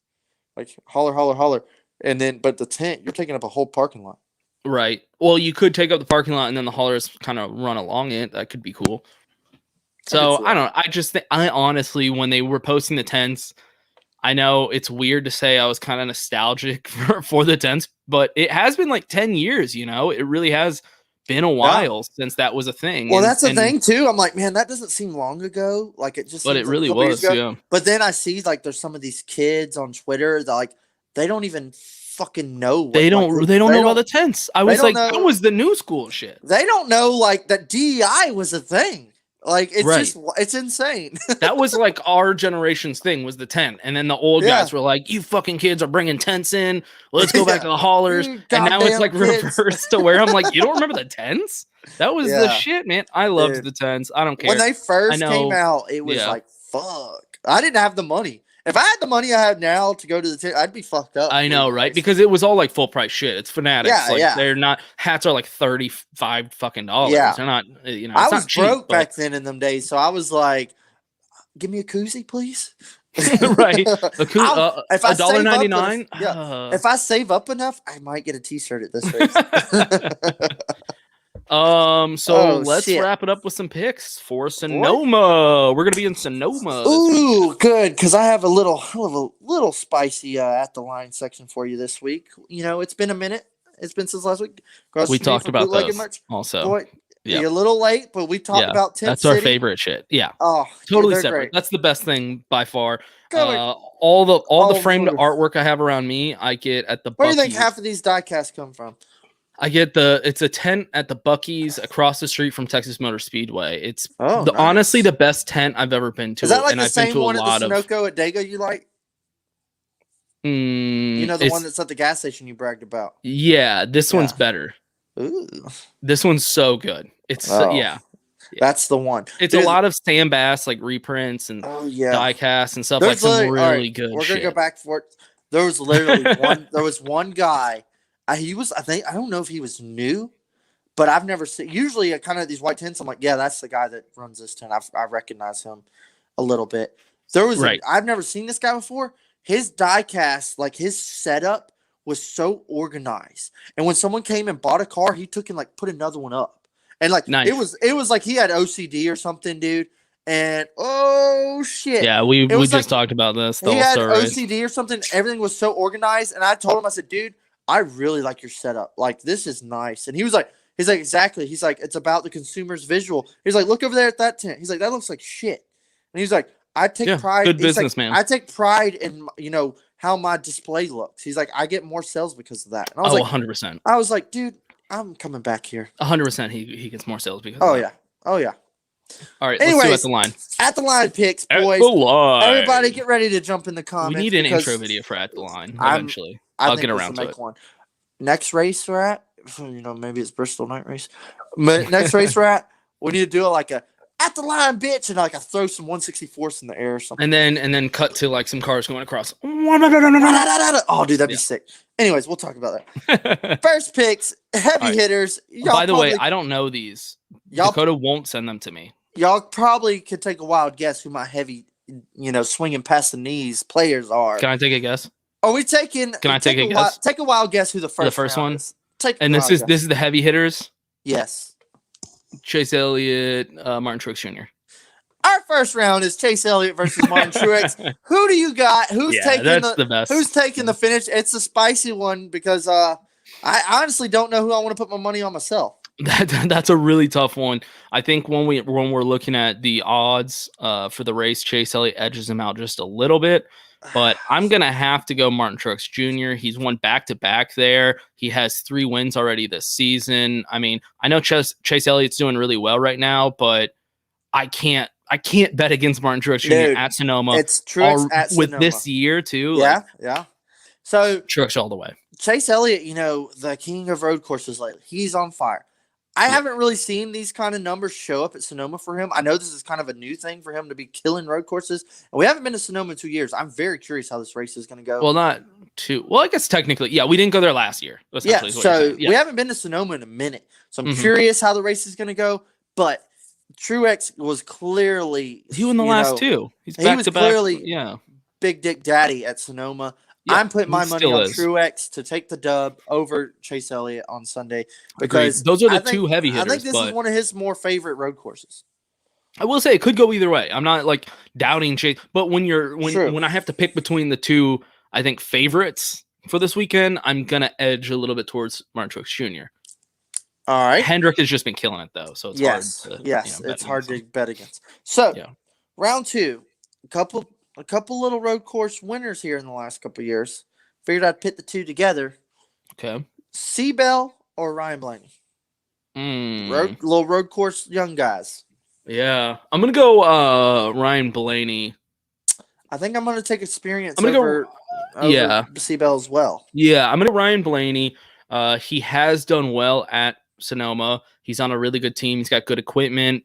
like holler, and then but the tent you're taking up a whole parking lot. Right. Well, you could take up the parking lot and then the haulers kind of run along it. That could be cool. So I don't know. I just think I honestly, when they were posting the tents. I know it's weird to say I was kind of nostalgic for the tents, but it has been like 10 years, It really has been a while since that was a thing. Well, that's the thing, too. I'm like, man, that doesn't seem long ago. Like, it just But it really was, yeah. But then I see, like, there's some of these kids on Twitter that, like, they don't even fucking know. They don't know about the tents. I was like, that was the new school shit. They don't know, like, that DEI was a thing. Like, it's it's insane. That was like our generation's thing was the tent. And then the old guys were like, you fucking kids are bringing tents in. Let's go back to the haulers. And now it's like reversed to where I'm like, you don't remember the tents? That was the shit, man. I loved the tents. I don't care. When they first came out, it was like, fuck. I didn't have the money. If I had the money I have now to go to the tent, I'd be fucked up. I know, right? Because it was all like full price shit. It's Fanatics. They're not hats are like $35 fucking dollars. Yeah. They're not, I was broke back then in them days, so I was like, give me a koozie, please. Right. If $1.99. Yeah. If I save up enough, I might get a t-shirt at this race. Let's wrap it up with some picks for Sonoma. We're gonna be in Sonoma. Ooh, good, because I have a little spicy at the line section for you this week. It's been a minute. It's been since last week. We talked about those also. Boy, you're a little late, but we talked about Tent That's City. our favorite shit. Yeah. Oh, totally separate. Great. That's the best thing by far. All the framed artwork I have around me, I get at the Buc-ee's. Where do you think half of these diecasts come from? I get it's a tent at the Buc-ee's across the street from Texas Motor Speedway. It's honestly the best tent I've ever been to. Is that like the same one at the Sunoco at Dago you like? The one that's at the gas station you bragged about. Yeah, this one's better. Ooh. This one's so good. It's that's the one. It's a lot of Sam Bass like reprints and diecast and stuff. There's like some really good We're shit. Gonna go back for it. There was literally one guy. I don't know if he was new, but I've never seen. Usually, kind of these white tents. I'm like, yeah, that's the guy that runs this tent. I recognize him. a little bit. There was I've never seen this guy before. His die cast, like his setup, was so organized. And when someone came and bought a car, he took and like put another one up. And like it was like he had OCD or something, dude. And oh shit. Yeah, we just talked about this. He had OCD or something. Everything was so organized. And I told him, I said, dude, I really like your setup. Like, this is nice. And he's like, exactly. He's like, it's about the consumer's visual. He's like, look over there at that tent. He's like, that looks like shit. And he's like, I take pride. Good business, man. I take pride in, how my display looks. He's like, I get more sales because of that. And I was 100%. I was like, dude, I'm coming back here. 100%. He gets more sales because of that. Oh, yeah. All right, anyways, let's do At the Line. At the Line picks, boys. At the Line. Everybody get ready to jump in the comments. We need an intro video for At the Line eventually. I'll get around to it. One. Next race we're at, maybe it's Bristol night race. But next race we're at, we need to do it like a At the Line, bitch, and like I throw some 164s in the air or something. And then cut to like some cars going across. Oh, dude, that'd be sick. Anyways, we'll talk about that. First picks, heavy hitters. By the way, I don't know these. Dakota won't send them to me. Y'all probably could take a wild guess who my heavy, swinging past the knees players are. Can I take a guess? Are we taking? Can I take a guess? Take a wild guess who the first one is. This is the heavy hitters. Yes. Chase Elliott, Martin Truex Jr. Our first round is Chase Elliott versus Martin Truex. Who do you got? Who's taking the best? Who's taking the finish? It's a spicy one because I honestly don't know who I want to put my money on myself. That's a really tough one. I think when we're looking at the odds for the race, Chase Elliott edges him out just a little bit. But I'm gonna have to go Martin Truex Jr. He's won back-to-back there. He has 3 wins already this season. I mean, I know Chase Elliott's doing really well right now, but I can't bet against Martin Truex Jr. at Sonoma. It's Truex at Sonoma. With this year too. Yeah. So Truex all the way. Chase Elliott, the king of road courses lately. He's on fire. I haven't really seen these kind of numbers show up at Sonoma for him. I know this is kind of a new thing for him to be killing road courses. And we haven't been to Sonoma in 2 years. I'm very curious how this race is going to go. Well, not too. Well, I guess technically, we didn't go there last year. Yeah, so we haven't been to Sonoma in a minute. So I'm curious how the race is going to go. But Truex was clearly he won the last 2. He's back to back. Clearly Big Dick Daddy at Sonoma. Yeah, I'm putting my money on Truex to take the dub over Chase Elliott on Sunday because those are the 2 heavy hitters. I think this is one of his more favorite road courses. I will say it could go either way. I'm not like doubting Chase, but when I have to pick between the 2, I think favorites for this weekend, I'm gonna edge a little bit towards Martin Truex Jr. All right, Hendrick has just been killing it though, so it's hard. It's hard to bet against. So round 2, a couple little road course winners here in the last couple of years. Figured I'd pit the 2 together. Okay. Seabell or Ryan Blaney? Little road course young guys. Yeah. I'm going to go Ryan Blaney. I think I'm going to take experience over Seabell as well. Yeah, I'm going to Ryan Blaney. He has done well at Sonoma. He's on a really good team. He's got good equipment.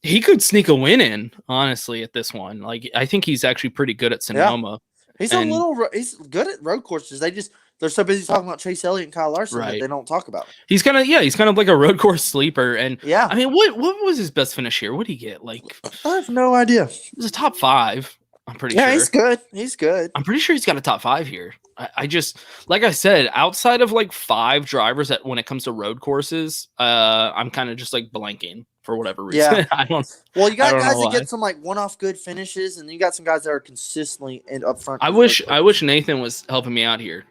He could sneak a win in, honestly, at this one. Like, I think he's actually pretty good at Sonoma. Yeah. He's good at road courses. They're so busy talking about Chase Elliott and Kyle Larson that they don't talk about. He's kind of like a road course sleeper. And I mean, what was his best finish here? What did he get? Like, I have no idea. It was a top 5. I'm pretty sure. Yeah, he's good. He's good. I'm pretty sure he's got a top 5 here. I just, like I said, outside of like 5 drivers that when it comes to road courses, I'm kind of just like blanking for whatever reason. Yeah. I don't. Well, you got guys that get some like one-off good finishes, and you got some guys that are consistently and up front. I wish Nathan was helping me out here.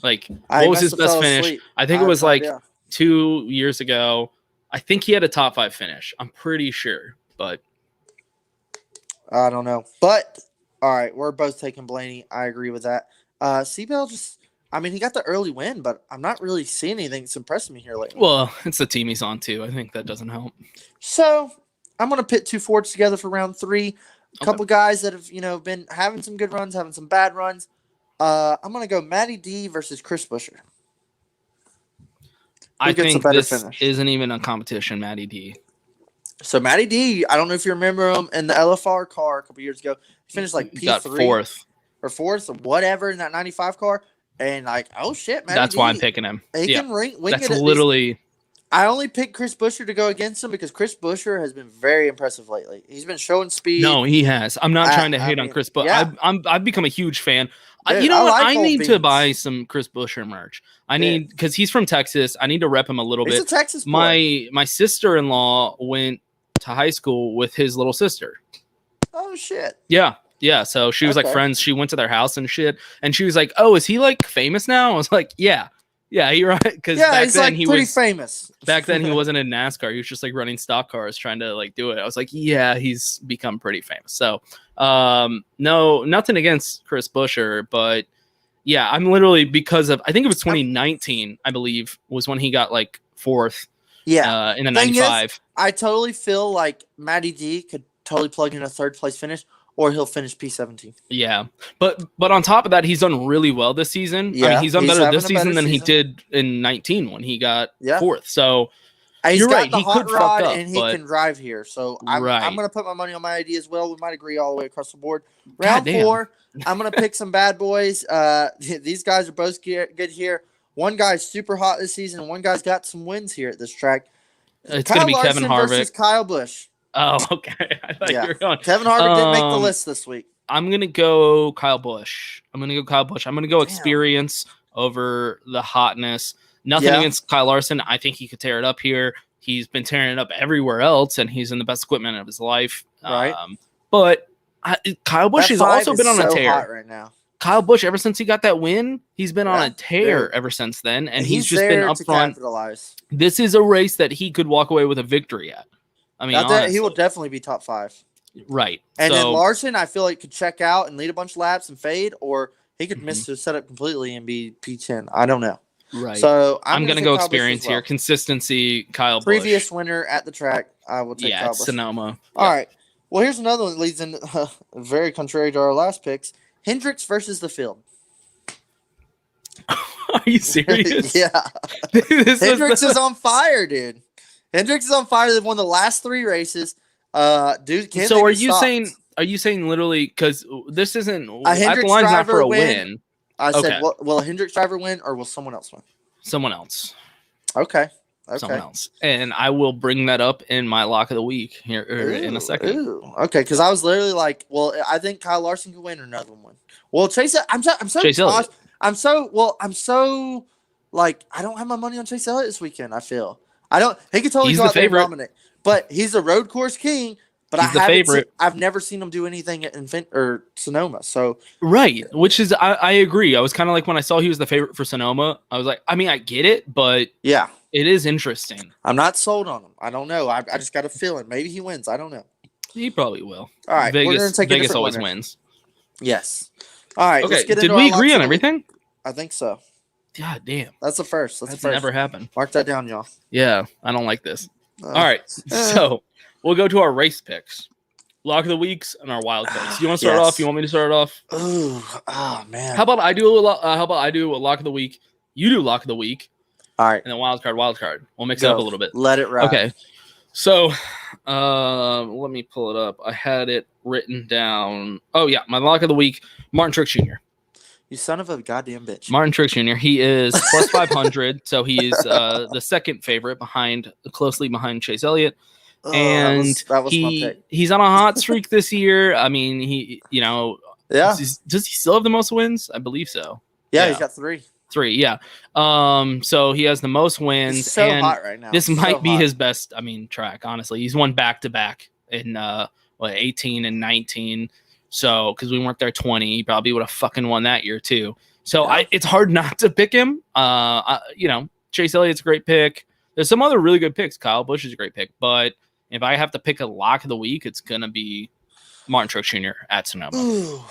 Like, what was his best finish? I think it was like 2 years ago. I think he had a top 5 finish. I'm pretty sure, but I don't know. But all right, we're both taking Blaney. I agree with that. Seabell he got the early win, but I'm not really seeing anything that's impressing me here lately. Well, it's the team he's on too. I think that doesn't help. So I'm going to pit 2 Fords together for round 3. A couple guys that have, been having some good runs, having some bad runs. I'm going to go Matty D versus Chris Buescher. I think this isn't even a competition, Matty D. So Matty D, I don't know if you remember him in the LFR car a couple years ago. He finished like P3 got 4th or 4th or whatever in that 95 car. And like, oh shit, man. That's why I'm picking him. He can wing That's it. Literally I only picked Chris Buescher to go against him because Chris Buescher has been very impressive lately. He's been showing speed. No, he has. I'm not trying to hate on Chris, but yeah. I've become a huge fan. Dude, you know what? like I need beans. to buy some Chris Buescher merch. I need because he's from Texas. I need to rep him a little bit. He's a Texas boy. My sister-in-law went to high school with his little sister. Oh shit. Yeah. Yeah. So she was like friends. She went to their house and shit. And she was like, "Oh, is he like famous now?" I was like, "Yeah. Yeah, you're right." Because back he's then like he pretty was famous. Back then he wasn't in NASCAR. He was just like running stock cars, trying to like do it. I was like, yeah, he's become pretty famous. So, no, nothing against Chris Buescher, but yeah, I'm literally because of I think it was 2019, I believe, was when he got like fourth. Yeah, in the 95. I totally feel like Matty D could totally plug in a third place finish, or he'll finish P17. Yeah, but on top of that, he's done really well this season. Yeah, I mean, he's done better this season than season. He did in 19 when he got Yeah. fourth. So he's you're got right. The He hot could rod fuck up, and he but can drive here. So I'm going to put my money on Matty D as well. We might agree all the way across the board. Round 4, I'm going to pick some bad boys. These guys are both good here. One guy's super hot this season. One guy's got some wins here at this track. It's going to be Kevin Harvick versus Kyle Busch. Oh, okay. I thought you were going. Kevin Harvick didn't make the list this week. I'm going to go Kyle Busch. I'm going to go experience over the hotness. Nothing against Kyle Larson. I think he could tear it up here. He's been tearing it up everywhere else, and he's in the best equipment of his life. Right. But Kyle Busch has also been on a tear. Hot right now. Kyle Busch, ever since he got that win, he's been on a tear ever since then, and he's just been up front. This is a race that he could walk away with a victory at. I mean, he will definitely be top 5. Right. And then Larson, I feel like could check out and lead a bunch of laps and fade, or he could miss the setup completely and be P10. I don't know. Right. So I'm going to go experience here. Consistency, Kyle Busch. Previous winner at the track, I will take Kyle Busch. Sonoma. All right. Well, here's another one that leads in very contrary to our last picks. Hendricks versus the field. Are you serious? Yeah. Hendricks is on fire, dude. Hendricks is on fire. They've won the last 3 races. Dude, so are you saying literally because this isn't a Hendricks line's not for a win? I said, will a Hendricks driver win or will someone else win? Someone else. Okay. Someone else. And I will bring that up in my lock of the week here in a second. Okay, because I was literally like, well, I think Kyle Larson could win or another one. Well, Chase, I'm so like I don't have my money on Chase Elliott this weekend. I feel he could totally go out there and dominate, but he's a road course king. But I've never seen him do anything at Sonoma. So right, which is I agree. I was kind of like when I saw he was the favorite for Sonoma, I was like, I mean, I get it, but yeah, it is interesting. I'm not sold on him. I don't know. I just got a feeling. Maybe he wins. I don't know. He probably will. All right, Vegas always wins. Yes. All right. Okay. Did we agree on everything? I think so. God damn. That's the first. That's the first. Never happened. Mark that down, y'all. Yeah, I don't like this. All right. So we'll go to our race picks, lock of the weeks, and our wild picks. You want to start off? You want me to start off? Oh man. How about I do a lock of the week? You do lock of the week. All right. And then wild card. We'll mix it up a little bit. Let it ride. Okay. So, let me pull it up. I had it written down. Oh yeah, my lock of the week: Martin Truex Jr. You son of a goddamn bitch. Martin Truex Jr. He is plus 500, so he's the second favorite closely behind Chase Elliott. And that was my pick. He's on a hot streak this year. I mean, does he still have the most wins? I believe so. Yeah, he's got 3. 3, yeah. So he has the most wins. He's so hot right now. This might be his best, track, honestly. He's won back-to-back in 18 and 19. So, because we weren't there 20, he probably would have fucking won that year too. So it's hard not to pick him. Chase Elliott's a great pick. There's some other really good picks. Kyle Busch is a great pick, but if I have to pick a lock of the week, it's gonna be Martin Truex Jr. at Sonoma. Ooh,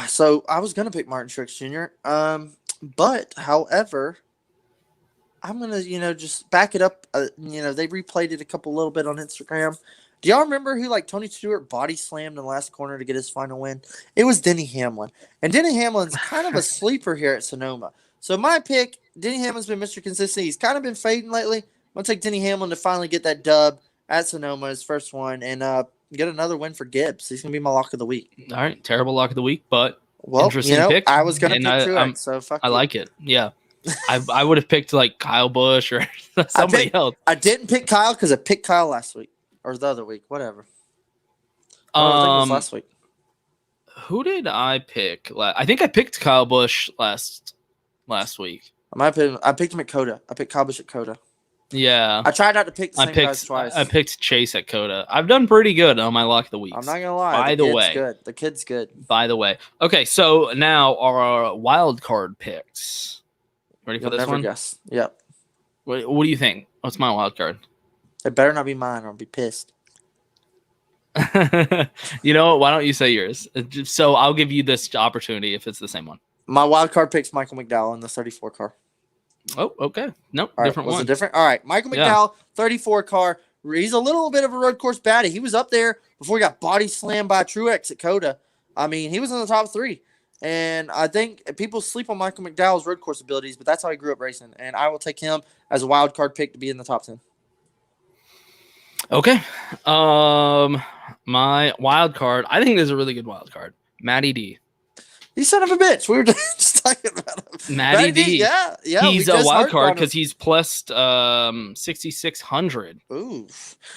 so I was gonna pick Martin Truex Jr. But however, I'm gonna just back it up. They replayed it a little bit on Instagram. Do y'all remember who Tony Stewart body slammed in the last corner to get his final win? It was Denny Hamlin. And Denny Hamlin's kind of a sleeper here at Sonoma. So my pick, Denny Hamlin's been Mr. Consistent. He's kind of been fading lately. I'm going to take Denny Hamlin to finally get that dub at Sonoma, his first one, and get another win for Gibbs. He's going to be my lock of the week. All right, terrible lock of the week, but interesting pick. I was going to pick Truex, so fuck I like it. Yeah. I would have picked like Kyle Busch or somebody else. I didn't pick Kyle because I picked Kyle last week or the other week, whatever. I think it was last week. Who did I pick? I think I picked Kyle Busch last week. I picked him at Coda. I picked Kyle Busch at Coda. Yeah. I tried not to pick the same guys twice. I picked Chase at Coda. I've done pretty good on my lock of the week. I'm not gonna lie. The kid's good. By the way. Okay, so now our wild card picks. Ready for this one? Guess. Yep. What do you think? What's my wild card? It better not be mine or I'll be pissed. You know what? Why don't you say yours? So I'll give you this opportunity if it's the same one. My wild card picks Michael McDowell in the 34 car. Oh, okay. Nope, right, different one. Was it different? All right, Michael McDowell, 34 car. He's a little bit of a road course baddie. He was up there before he got body slammed by Truex at Coda. I mean, he was in the top 3. And I think people sleep on Michael McDowell's road course abilities, but that's how he grew up racing. And I will take him as a wild card pick to be in the top 10. Okay. My wild card, I think this is a really good wild card. Matty D. You son of a bitch. We were just talking about him. Matty D. Yeah. He's a wild card because he's plus 6,600. Ooh.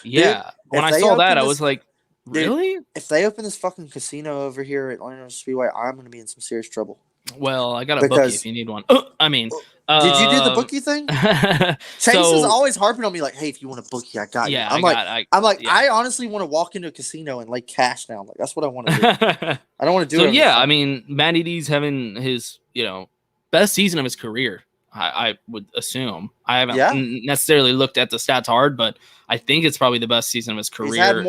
Yeah. Dude, when I saw that, I was like, really? Dude, if they open this fucking casino over here at Orlando Speedway, I'm going to be in some serious trouble. Well, I got a bookie if you need one. I mean, did you do the bookie thing? Chase is always harping on me like, "Hey, if you want a bookie, I got you." I'm like, I honestly want to walk into a casino and lay cash down. Like that's what I want to do. I don't want to do it. So yeah, I mean, Matty D's having his best season of his career. I would assume. I haven't necessarily looked at the stats hard, but I think it's probably the best season of his career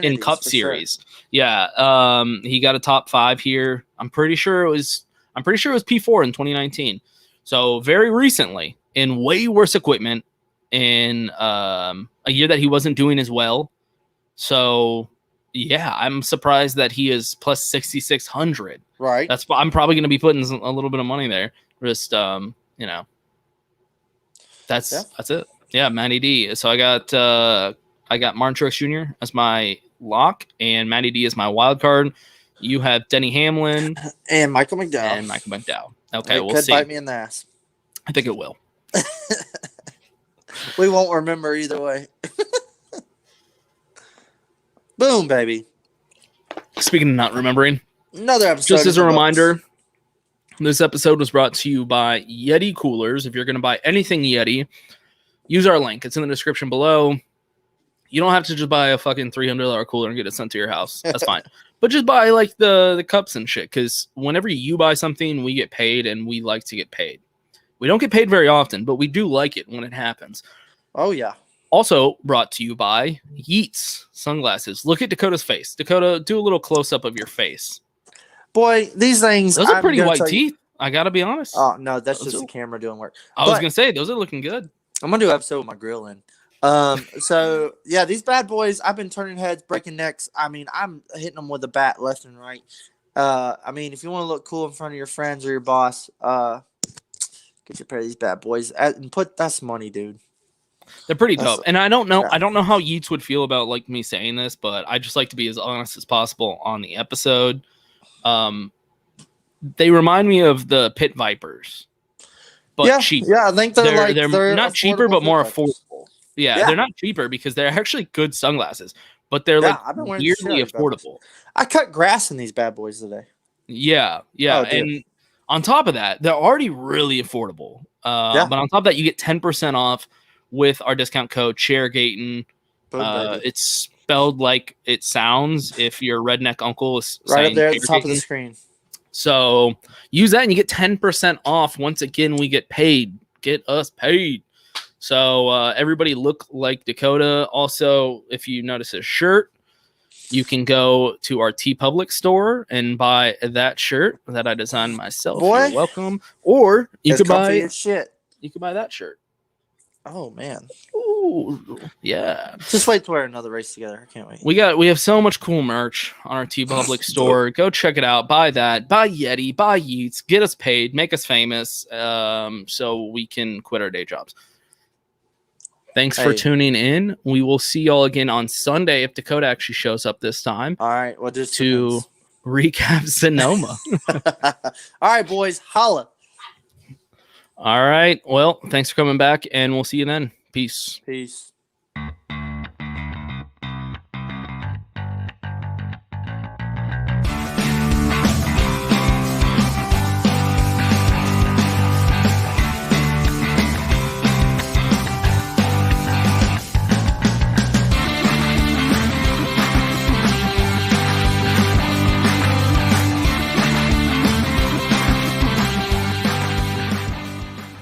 in Cup Series. Sure. Yeah, he got a top 5 here. I'm pretty sure it was P4 in 2019. So very recently, in way worse equipment, in a year that he wasn't doing as well. So yeah, I'm surprised that he is plus 6,600. Right. I'm probably going to be putting a little bit of money there. Just that's it. Yeah, Matty D. So I got Martin Truex Jr. as my lock, and Matty D is my wild card. You have Denny Hamlin and Michael McDowell. Okay, we'll could see. Bite me in the ass. I think it will. We won't remember either way. Boom, baby. Speaking of not remembering, another episode. Just as a reminder, this episode was brought to you by Yeti Coolers. If you're going to buy anything Yeti, use our link. It's in the description below. You don't have to just buy a fucking $300 cooler and get it sent to your house. That's fine. But just buy like the cups and shit, because whenever you buy something, we get paid, and we like to get paid. We don't get paid very often, but we do like it when it happens. Oh, yeah. Also brought to you by Yeats sunglasses. Look at Dakota's face. Dakota, do a little close-up of your face. Boy, these things... Those are pretty white teeth. I got to be honest. Oh, no, that's just the camera doing work. I was going to say, those are looking good. I'm going to do an episode with my grill in. So yeah, these bad boys, I've been turning heads, breaking necks. I mean, I'm hitting them with a bat left and right. I mean, if you want to look cool in front of your friends or your boss, get your pair of these bad boys and that's money, dude. They're pretty dope. And I don't know how Yeats would feel about like me saying this, but I just like to be as honest as possible on the episode. They remind me of the Pit Vipers, but cheap. Yeah, I think they're not cheaper, but more affordable. Yeah, they're not cheaper because they're actually good sunglasses, but they're weirdly affordable. I cut grass in these bad boys today. Yeah. Oh, and on top of that, they're already really affordable. But on top of that, you get 10% off with our discount code Chairgatin. It's spelled like it sounds if your redneck uncle is right up there at the top of the screen. So use that and you get 10% off. Once again, we get paid. Get us paid. So everybody look like Dakota. Also, if you notice a shirt, you can go to our TeePublic store and buy that shirt that I designed myself. Boy, you're welcome. Or you could buy shit. You could buy that shirt. Oh man. Ooh, yeah. Just wait to wear another race together. I can't wait. We have so much cool merch on our TeePublic store. Go check it out. Buy that. Buy Yeti. Buy Yeats. Get us paid. Make us famous. So we can quit our day jobs. Thanks for tuning in. We will see y'all again on Sunday if Dakota actually shows up this time. All right. Well, just to recap Sonoma. All right, boys. Holla. All right. Well, thanks for coming back, and we'll see you then. Peace. Peace.